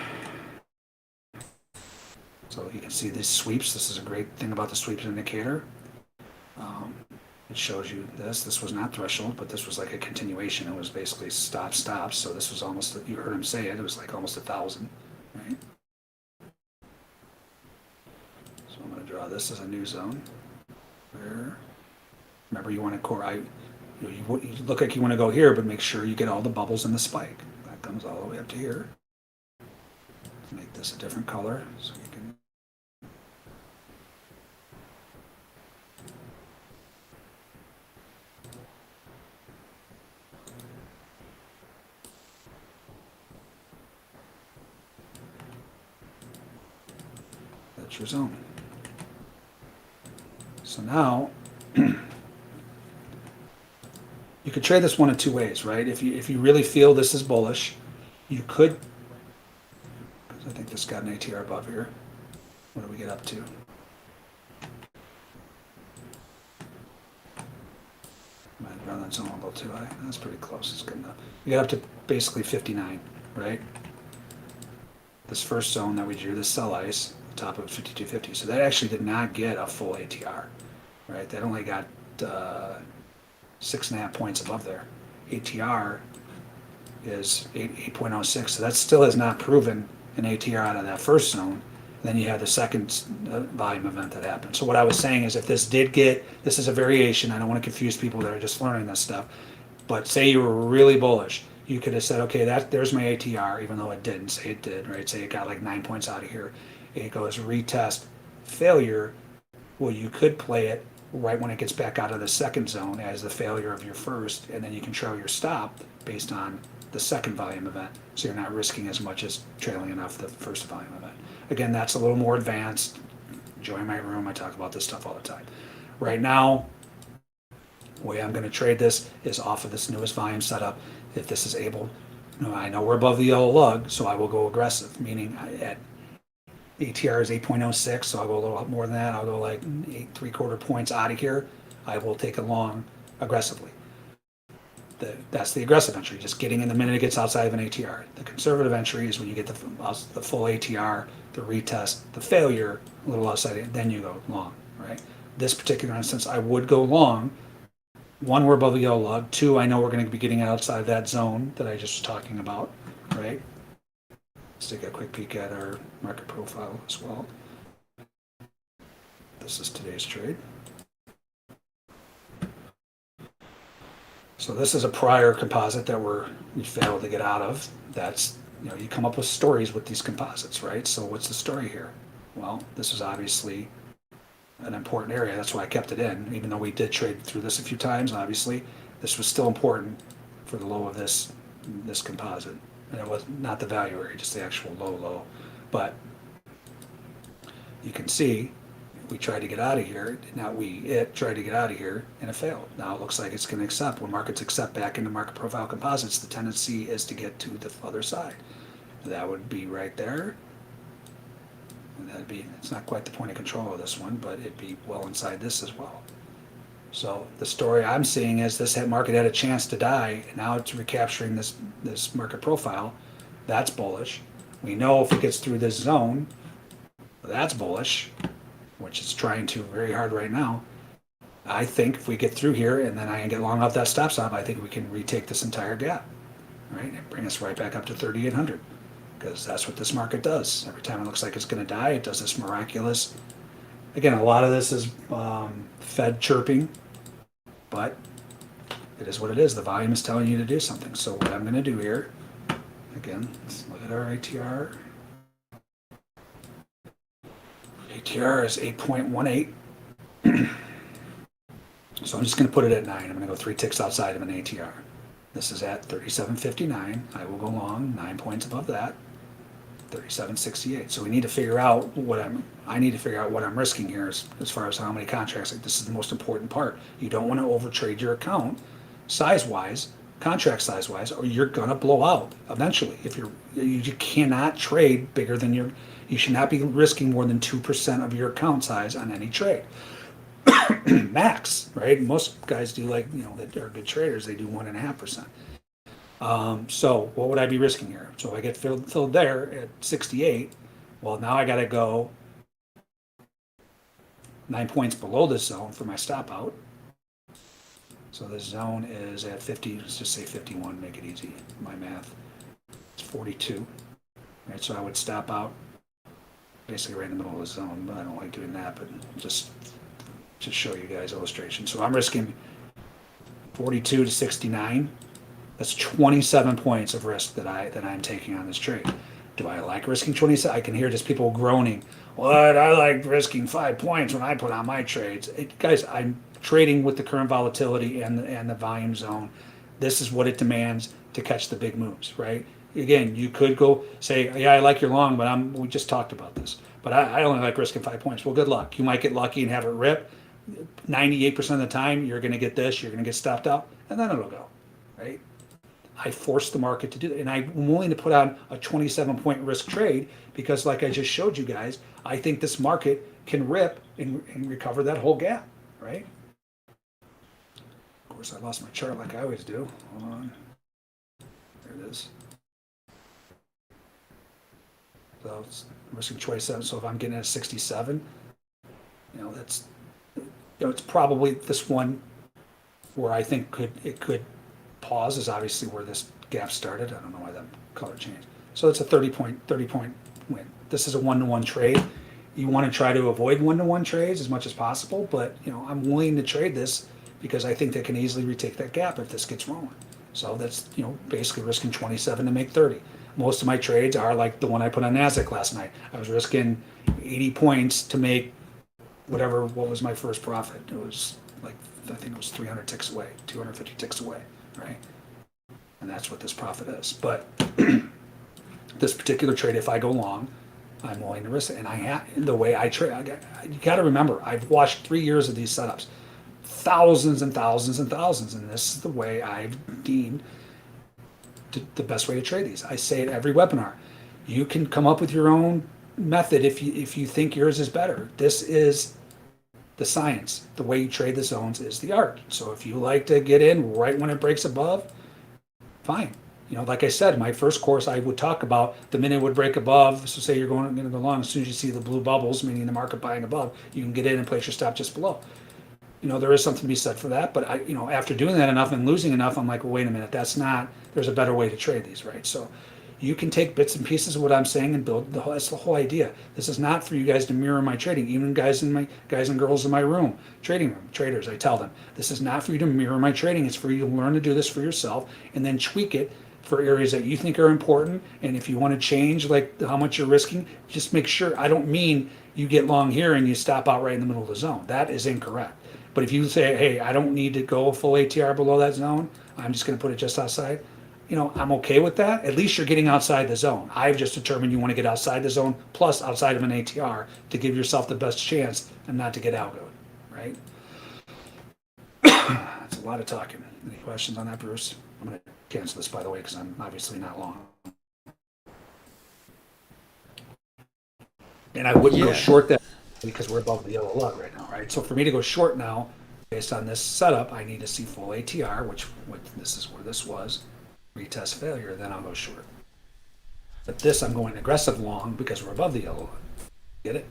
So you can see these sweeps. This is a great thing about the sweeps indicator. It shows you this. This was not threshold, but this was like a continuation. It was basically stop, stops. So this was almost, you heard him say it, it was like almost 1,000, right? So I'm going to draw this as a new zone. Where, remember, you want to you look like you want to go here, but make sure you get all the bubbles in the spike. That comes all the way up to here. Let's make this a different color so you can. That's your zone. So now you could trade this one of two ways, right? If you really feel this is bullish, you could, because I think this got an ATR above here. What do we get up to? Might have run that zone a little too high. That's pretty close. It's good enough. We got up to basically 59, right? This first zone that we drew, this sell ice, top of 52.50. So that actually did not get a full ATR, right? That only got 6.5 points above there. ATR is 8.06, so that still has not proven an ATR out of that first zone. Then you have the second volume event that happened. So what I was saying is, if this did get, this is a variation. I don't want to confuse people that are just learning this stuff. But say you were really bullish, you could have said, okay, there's my ATR, even though it didn't. Say it did, right? Say it got like 9 points out of here. It goes retest failure. Well, you could play it right when it gets back out of the second zone as the failure of your first, and then you can trail your stop based on the second volume event. So you're not risking as much as trailing enough the first volume event. Again, that's a little more advanced. Join my room. I talk about this stuff all the time. Right now, the way I'm going to trade this is off of this newest volume setup. If this is able, I know we're above the yellow lug, so I will go aggressive, meaning at ATR is 8.06, so I'll go a little more than that. I'll go like 8.75 points out of here. I will take a long aggressively. That's the aggressive entry, just getting in the minute it gets outside of an ATR. The conservative entry is when you get the full ATR, the retest, the failure, a little outside it, then you go long, right? This particular instance, I would go long. One, we're above the yellow lug. Two, I know we're going to be getting outside that zone that I just was talking about, right? Let's take a quick peek at our market profile as well. This is today's trade. So this is a prior composite that we failed to get out of. That's, you come up with stories with these composites, right? So what's the story here? Well, this is obviously an important area. That's why I kept it in, even though we did trade through this a few times. Obviously, this was still important for the low of this composite, and it was not the value area, just the actual low. But you can see we tried to get out of here. It tried to get out of here, and it failed. Now it looks like it's going to accept. When markets accept back into market profile composites, the tendency is to get to the other side. That would be right there. And it's not quite the point of control of this one, but it'd be well inside this as well. So the story I'm seeing is this market had a chance to die, and now it's recapturing this market profile. That's bullish. We know if it gets through this zone, that's bullish, which it's trying to very hard right now. I think if we get through here and then I get long off that stop, I think we can retake this entire gap, right? And bring us right back up to 3,800, because that's what this market does. Every time it looks like it's going to die, it does this miraculous. Again, a lot of this is Fed chirping, but it is what it is. The volume is telling you to do something. So what I'm going to do here, again, let's look at our ATR. ATR is 8.18. So I'm just going to put it at 9. I'm going to go 3 ticks outside of an ATR. This is at 37.59. I will go long 9 points above that. 37.68. So we need to figure out I need to figure out what I'm risking here as far as how many contracts. Like, this is the most important part. You don't want to overtrade your account size-wise, contract size-wise, or you're going to blow out eventually. If you cannot trade bigger than you should not be risking more than 2% of your account size on any trade. Max, right? Most guys do, like, that are good traders, they do 1.5%. So what would I be risking here? So I get filled there at 68. Well, now I got to go 9 points below this zone for my stop out. So this zone is at 50. Let's just say 51. Make it easy. My math. It's 42. Right. So I would stop out basically right in the middle of the zone. But I don't like doing that. But just to show you guys illustration. So I'm risking 42 to 69. That's 27 points of risk that I'm taking on this trade. Do I like risking 27? I can hear just people groaning. What? I like risking 5 points when I put on my trades. Guys, I'm trading with the current volatility and the volume zone. This is what it demands to catch the big moves, right? Again, you could go say, yeah, I like your long, but we just talked about this. But I only like risking 5 points. Well, good luck. You might get lucky and have it rip. 98% of the time, you're going to get this. You're going to get stopped out, and then it'll go, right? I force the market to do that. And I'm willing to put on a 27-point risk trade because, like I just showed you guys, I think this market can rip and recover that whole gap, right? Of course, I lost my chart like I always do. Hold on. There it is. So it's risking 27. So if I'm getting at 67, it's probably this one where I think it could pause is obviously where this gap started. I don't know why that color changed. So it's a 30-point win. This is a one-to-one trade. You want to try to avoid one-to-one trades as much as possible, but I'm willing to trade this because I think they can easily retake that gap if this gets rolling. So that's basically risking 27 to make 30. Most of my trades are like the one I put on NASDAQ last night. I was risking 80 points to make what was my first profit. It was like, I think it was 300 ticks away, 250 ticks away. Right, and that's what this profit is. But this particular trade, if I go long, I'm willing to risk it. And the way I trade, you got to remember, I've watched 3 years of these setups, thousands and thousands and thousands, and this is the way I've deemed the best way to trade these. I say it every webinar. You can come up with your own method if you think yours is better. This is the science. The way you trade the zones is the art. So if you like to get in right when it breaks above, fine. Like I said, my first course, I would talk about the minute it would break above. So say you're going to go long, as soon as you see the blue bubbles, meaning the market buying above, you can get in and place your stop just below. There is something to be said for that. But after doing that enough and losing enough, I'm like, well, wait a minute, there's a better way to trade these, right? So you can take bits and pieces of what I'm saying and build that's the whole idea. This is not for you guys to mirror my trading. Even guys and girls in my room, trading room, traders, I tell them, this is not for you to mirror my trading. It's for you to learn to do this for yourself and then tweak it for areas that you think are important. And if you want to change like how much you're risking, just make sure. I don't mean you get long here and you stop out right in the middle of the zone. That is incorrect. But if you say, hey, I don't need to go full ATR below that zone, I'm just going to put it just outside. I'm okay with that. At least you're getting outside the zone. I've just determined you want to get outside the zone plus outside of an ATR to give yourself the best chance and not to get algoed, right? That's a lot of talking. Any questions on that, Bruce? I'm going to cancel this, by the way, because I'm obviously not long. And I wouldn't go short that because we're above the yellow lug right now, right? So for me to go short now, Based on this setup, I need to see full ATR, which this is where this was, retest failure, then I'll go short. But this, I'm going aggressive long because we're above the yellow line. Get it?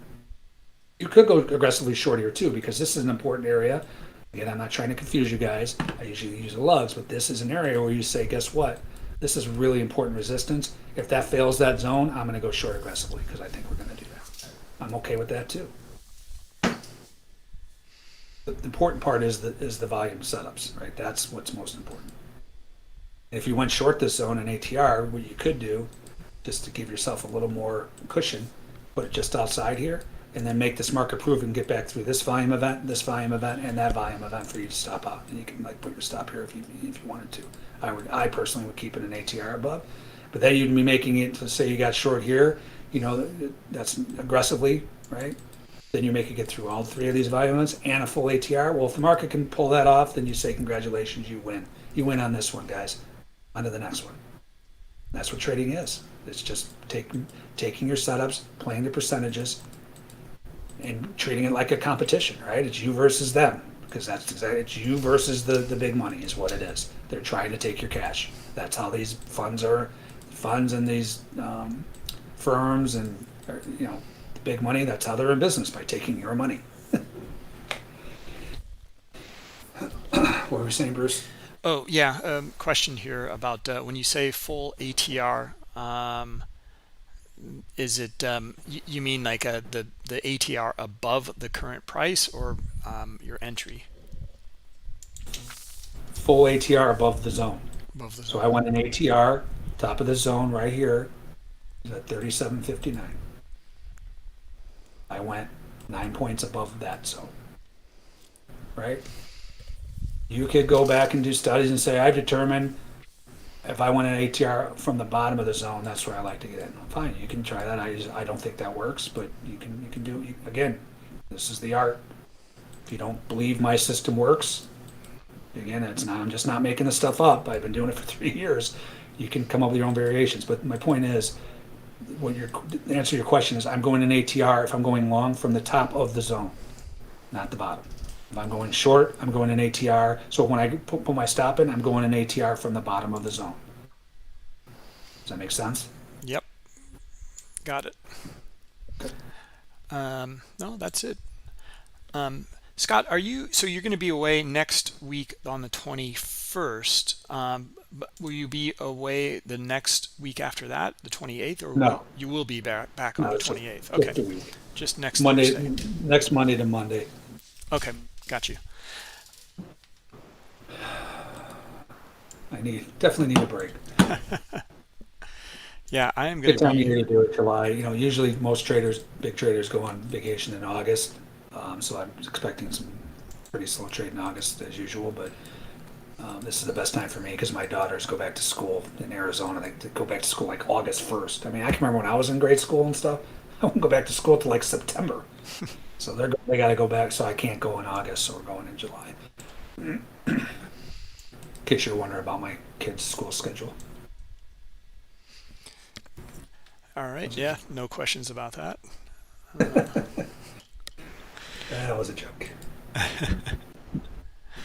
You could go aggressively short here too, because this is an important area. Again, I'm not trying to confuse you guys. I usually use the lugs, but this is an area where you say, guess what? This is really important resistance. If that fails that zone, I'm going to go short aggressively because I think we're going to do that. I'm okay with that too. The important part is the volume setups, right? That's what's most important. If you went short this zone in ATR, what you could do, just to give yourself a little more cushion, put it just outside here, and then make this market proof and get back through this volume event, and that volume event for you to stop out. And you can like put your stop here if you wanted to. I personally would keep it an ATR above, but then you'd be making it to say you got short here, you know, that's aggressively, right? Then you make it get through all three of these volume events and a full ATR. Well, if the market can pull that off, then you say congratulations, you win. You win on this one, guys. On to the next one. That's what trading is. It's just taking your setups, playing the percentages, and treating it like a competition, right? It's you versus them, because that's exactly, it's you versus the big money is what it is. They're trying to take your cash. That's how these funds and these firms and, you know, the big money, that's how they're in business, by taking your money. What were we saying, Bruce? Oh, yeah. Question here about when you say full ATR, is it you mean like the ATR above the current price, or your entry? Full ATR above the zone. Above the So zone. I went in ATR, top of the zone right here, is at 37.59. I went 9 points above that zone, right? You could go back and do studies and say, I determined if I want an ATR from the bottom of the zone, that's where I like to get in. Fine, you can try that. I don't think that works, but you can do, again, this is the art. If you don't believe my system works, again, I'm just not making this stuff up. I've been doing it for 3 years. You can come up with your own variations. But my point is, the answer to your question is, I'm going in ATR if I'm going long from the top of the zone, not the bottom. If I'm going short, I'm going in ATR. So when I put my stop in, I'm going in ATR from the bottom of the zone. Does that make sense? Yep, got it. Okay. No, that's it. Scott, so you're going to be away next week on the 21st. But will you be away the next week after that, the 28th, or No. you will be back on No, the it's 28th? just Okay, a week. just next Monday, Thursday. next Monday to Monday. Okay, got you. Definitely need a break. Yeah, I am going Good to time of be. year to do it, July. You know, usually most big traders go on vacation in August. So I'm expecting some pretty slow trade in August as usual, but this is the best time for me because my daughters go back to school in Arizona. They go back to school like August 1st. I mean, I can remember when I was in grade school and stuff, I wouldn't go back to school till like September. So they got to go back, so I can't go in August, so we're going in July. In case you're wondering about my kids' school schedule. All right, yeah, no questions about that. That was a joke. All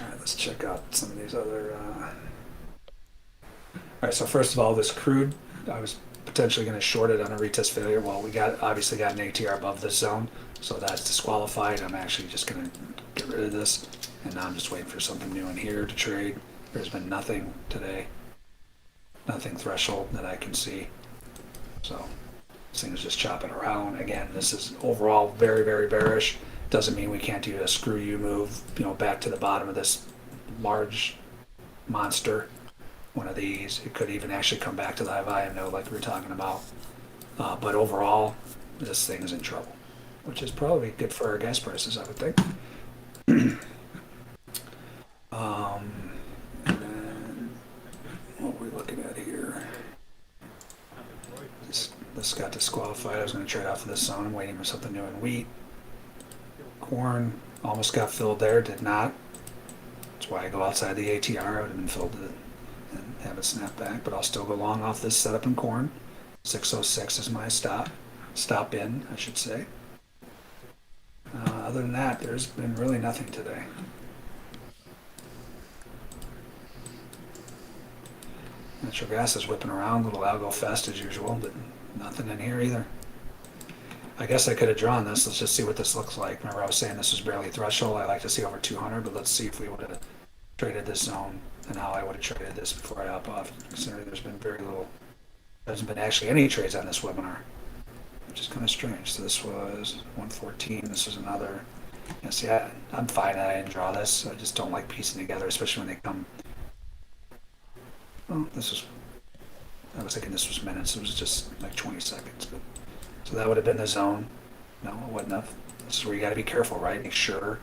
right, let's check out some of these other. All right, so first of all, this crude, I was potentially going to short it on a retest failure. Well, we obviously got an ATR above this zone, so that's disqualified. I'm actually just going to get rid of this, and now I'm just waiting for something new in here to trade. There's been nothing today, nothing threshold that I can see. So this thing is just chopping around. Again, this is overall very, very bearish. Doesn't mean we can't do a screw you move, you know, back to the bottom of this large monster. One of these. It could even actually come back to the high volume node like we were talking about. But overall, this thing is in trouble, which is probably good for our gas prices, I would think. And then what are we looking at here? This got disqualified. I was going to trade off of this zone. I'm waiting for something new in wheat. Corn almost got filled there, did not. That's why I go outside the ATR. I would have been filled and have it snap back, but I'll still go long off this setup in corn. 606 is my stop in, I should say. Other than that, there's been really nothing today. Natural gas is whipping around, little algo fest as usual, but nothing in here either. I guess I could have drawn this. Let's just see what this looks like. Remember I was saying this was barely threshold. I like to see over 200, but let's see if we would have traded this zone and how I would have traded this before I hop off. Considering there's been very little, there hasn't been actually any trades on this webinar, which is kind of strange. So this was 114. This was another. Yeah, see, I'm fine that I didn't draw this. I just don't like piecing together, especially when they come. Well, this was. I was thinking this was minutes. It was just like 20 seconds. But, so that would have been the zone. No, it wouldn't have. This is where you got to be careful, right? Make sure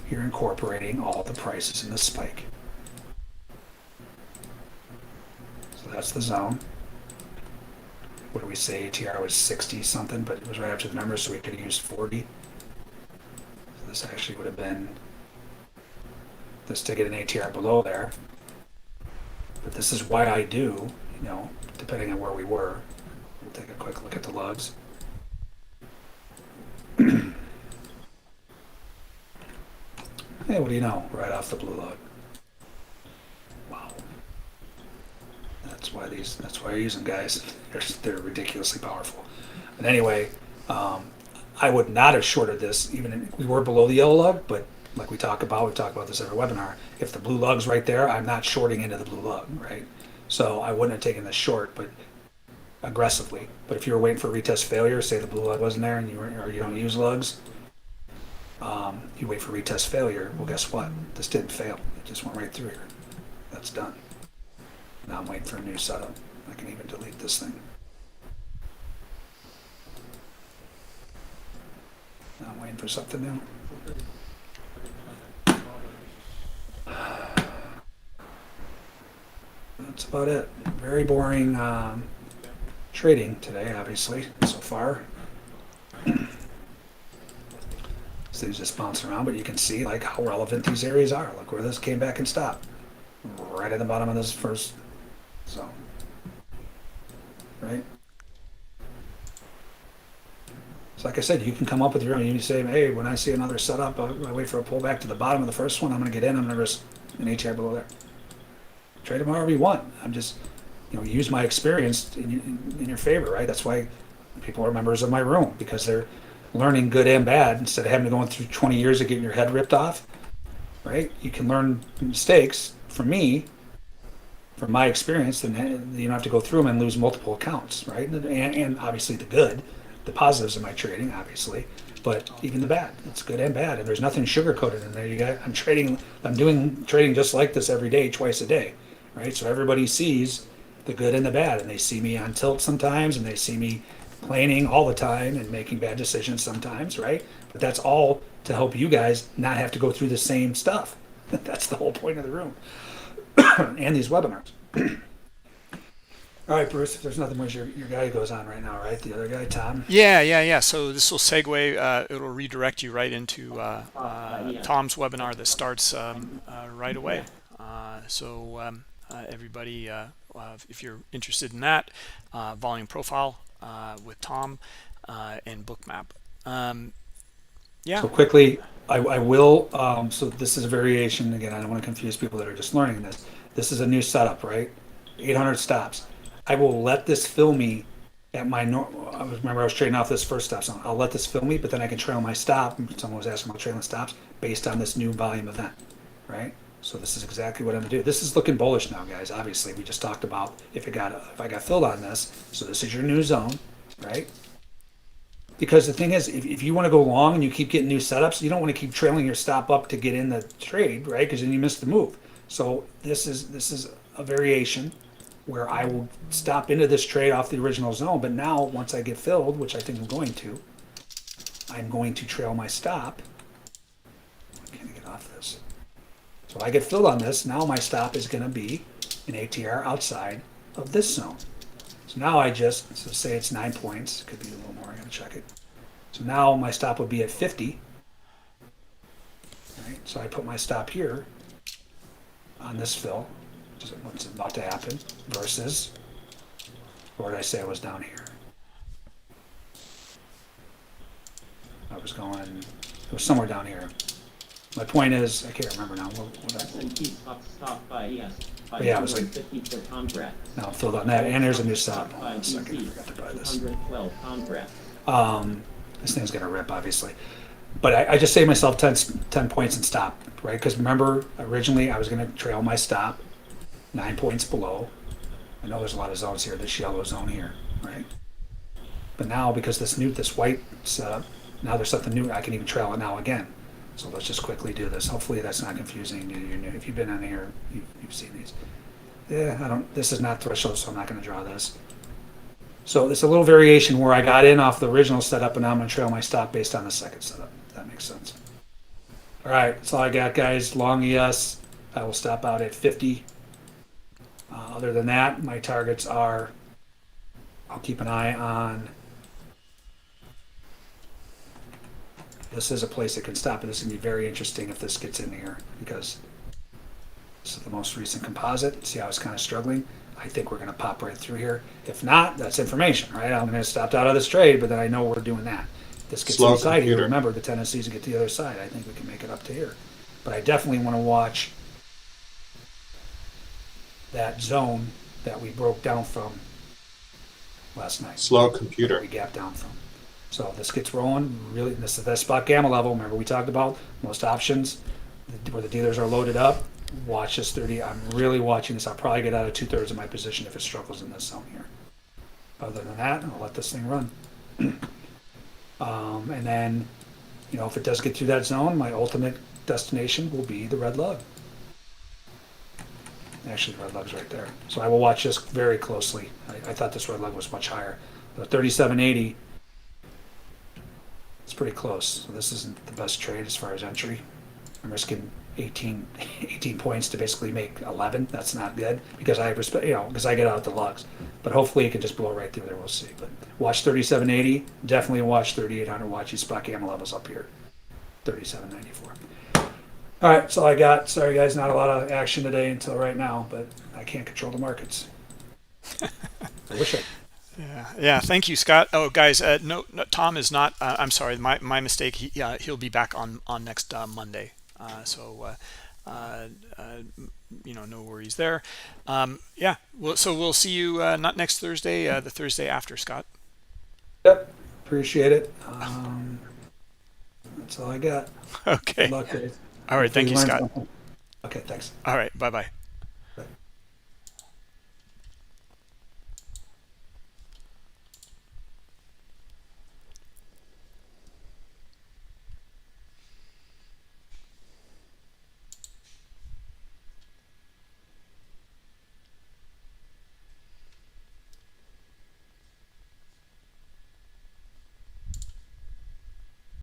you're incorporating all the prices in the spike. So that's the zone. What do we say? ATR was 60 something, but it was right after the numbers, so we could have used 40. So this actually would have been this to get an ATR below there. But this is why I do, you know, depending on where we were. We'll take a quick look at the lugs. Hey, what do you know? Right off the blue lug. Wow. That's why I use them, guys. They're ridiculously powerful. But anyway, I would not have shorted this, even if we were below the yellow lug, but like we talk about this every webinar. If the blue lug's right there, I'm not shorting into the blue lug, right? So I wouldn't have taken this short, but aggressively. But if you were waiting for retest failure, say the blue lug wasn't there and you don't use lugs, you wait for retest failure. Well, guess what? This didn't fail. It just went right through here. That's done. Now I'm waiting for a new setup. I can even delete this thing. Now I'm waiting for something new. That's about it. Very boring trading today, obviously, so far. So these just bounce around, but you can see like how relevant these areas are. Look where this came back and stopped. Right at the bottom of this first zone. Right? So like I said, you can come up with your own. You say, hey, when I see another setup, I wait for a pullback to the bottom of the first one. I'm going to get in. I'm going to risk an ATR below there. Trade them however you want. I'm just, use my experience in your favor, right? That's why people are members of my room, because they're learning good and bad instead of having to go through 20 years of getting your head ripped off, right? You can learn mistakes from me, from my experience, then you don't have to go through them and lose multiple accounts, right? And obviously the positives of my trading, obviously, but even the bad, it's good and bad, and there's nothing sugar coated in there. I'm doing trading just like this every day, twice a day, right? So everybody sees the good and the bad, and they see me on tilt sometimes, and they see me planning all the time and making bad decisions sometimes, right? But that's all to help you guys not have to go through the same stuff. That's the whole point of the room and these webinars. All right, Bruce, if there's nothing, where's your guy goes on right now, right? The other guy, Tom? Yeah. So this will segue. It'll redirect you right into Tom's webinar that starts right away. Everybody, if you're interested in that, volume profile with Tom and Bookmap. Yeah. So quickly, I will, so this is a variation. Again, I don't want to confuse people that are just learning this. This is a new setup, right? 800 stops. I will let this fill me at my remember I was trading off this first stop zone. I'll let this fill me, but then I can trail my stop. Someone was asking about trailing stops based on this new volume event, right? So this is exactly what I'm gonna do. This is looking bullish now, guys. Obviously, we just talked about if I got filled on this. So this is your new zone, right? Because the thing is, if you want to go long and you keep getting new setups, you don't want to keep trailing your stop up to get in the trade, right? Because then you miss the move. So this is a variation where I will stop into this trade off the original zone. But now, once I get filled, which I think I'm going to trail my stop. Why can't I get off this? So if I get filled on this, now my stop is going to be an ATR outside of this zone. So now so say it's 9 points. It could be a little more. I got to check it. So now my stop would be at 50. Right? So I put my stop here on this fill, which is what's about to happen, versus, where did I say I was down here? It was somewhere down here. My point is, I can't remember now. What S&P stopped by yeah, it was like 50 per contract. now I'm filled on that, and there's a new stop. Stopped by One second, I DC, forgot to buy this. 212 contracts. This thing's gonna rip, obviously. But I just saved myself 10 points and stop, right? Because remember, originally I was gonna trail my stop 9 points below. I know there's a lot of zones here, this yellow zone here, right? But now, because this white setup, now there's something new, I can even trail it now again. So let's just quickly do this. Hopefully that's not confusing. If you've been on here, you've seen these. Yeah, this is not threshold, so I'm not gonna draw this. So it's a little variation where I got in off the original setup, and now I'm gonna trail my stop based on the second setup. If that makes sense. All right, that's all I got, guys. Long ES, I will stop out at 50. Other than that, my targets are, I'll keep an eye on, this is a place that can stop, and this is going to be very interesting if this gets in here, because this is the most recent composite. See how it's kind of struggling? I think we're going to pop right through here. If not, that's information, right? I'm going to stop out of this trade, but then I know we're doing that. This gets Slow inside computer. here. Remember, the tendency is to get to the other side. I think we can make it up to here. But I definitely want to watch that zone that we broke down from last night. Slow That computer. we gapped down from. So this gets rolling. Really, this is that spot gamma level. Remember we talked about most options where the dealers are loaded up. Watch this 30. I'm really watching this. I'll probably get out of 2/3 of my position if it struggles in this zone here. Other than that, I'll let this thing run. And then, if it does get through that zone, my ultimate destination will be the red lug. Actually, the red lug's right there. So I will watch this very closely. I thought this red lug was much higher. The 37.80, it's pretty close. So this isn't the best trade as far as entry. I'm risking 18 points to basically make 11. That's not good because I respect, because I get out the lugs. But hopefully it can just blow right through there. We'll see. But watch 37.80. Definitely watch 3,800. Watch these spot gamma levels up here. 37.94. All right, that's all I got. Sorry, guys, not a lot of action today until right now, but I can't control the markets. I wish I. Yeah. Thank you, Scott. Oh, guys, no, Tom is not. I'm sorry, my mistake. He'll be back on next Monday. No worries there. Yeah. So we'll see you not next Thursday, the Thursday after, Scott. Yep, appreciate it. That's all I got. Okay. Good luck, guys. All right. Thank you, Hopefully Scott. learned something. Okay, thanks. All right. Bye-bye.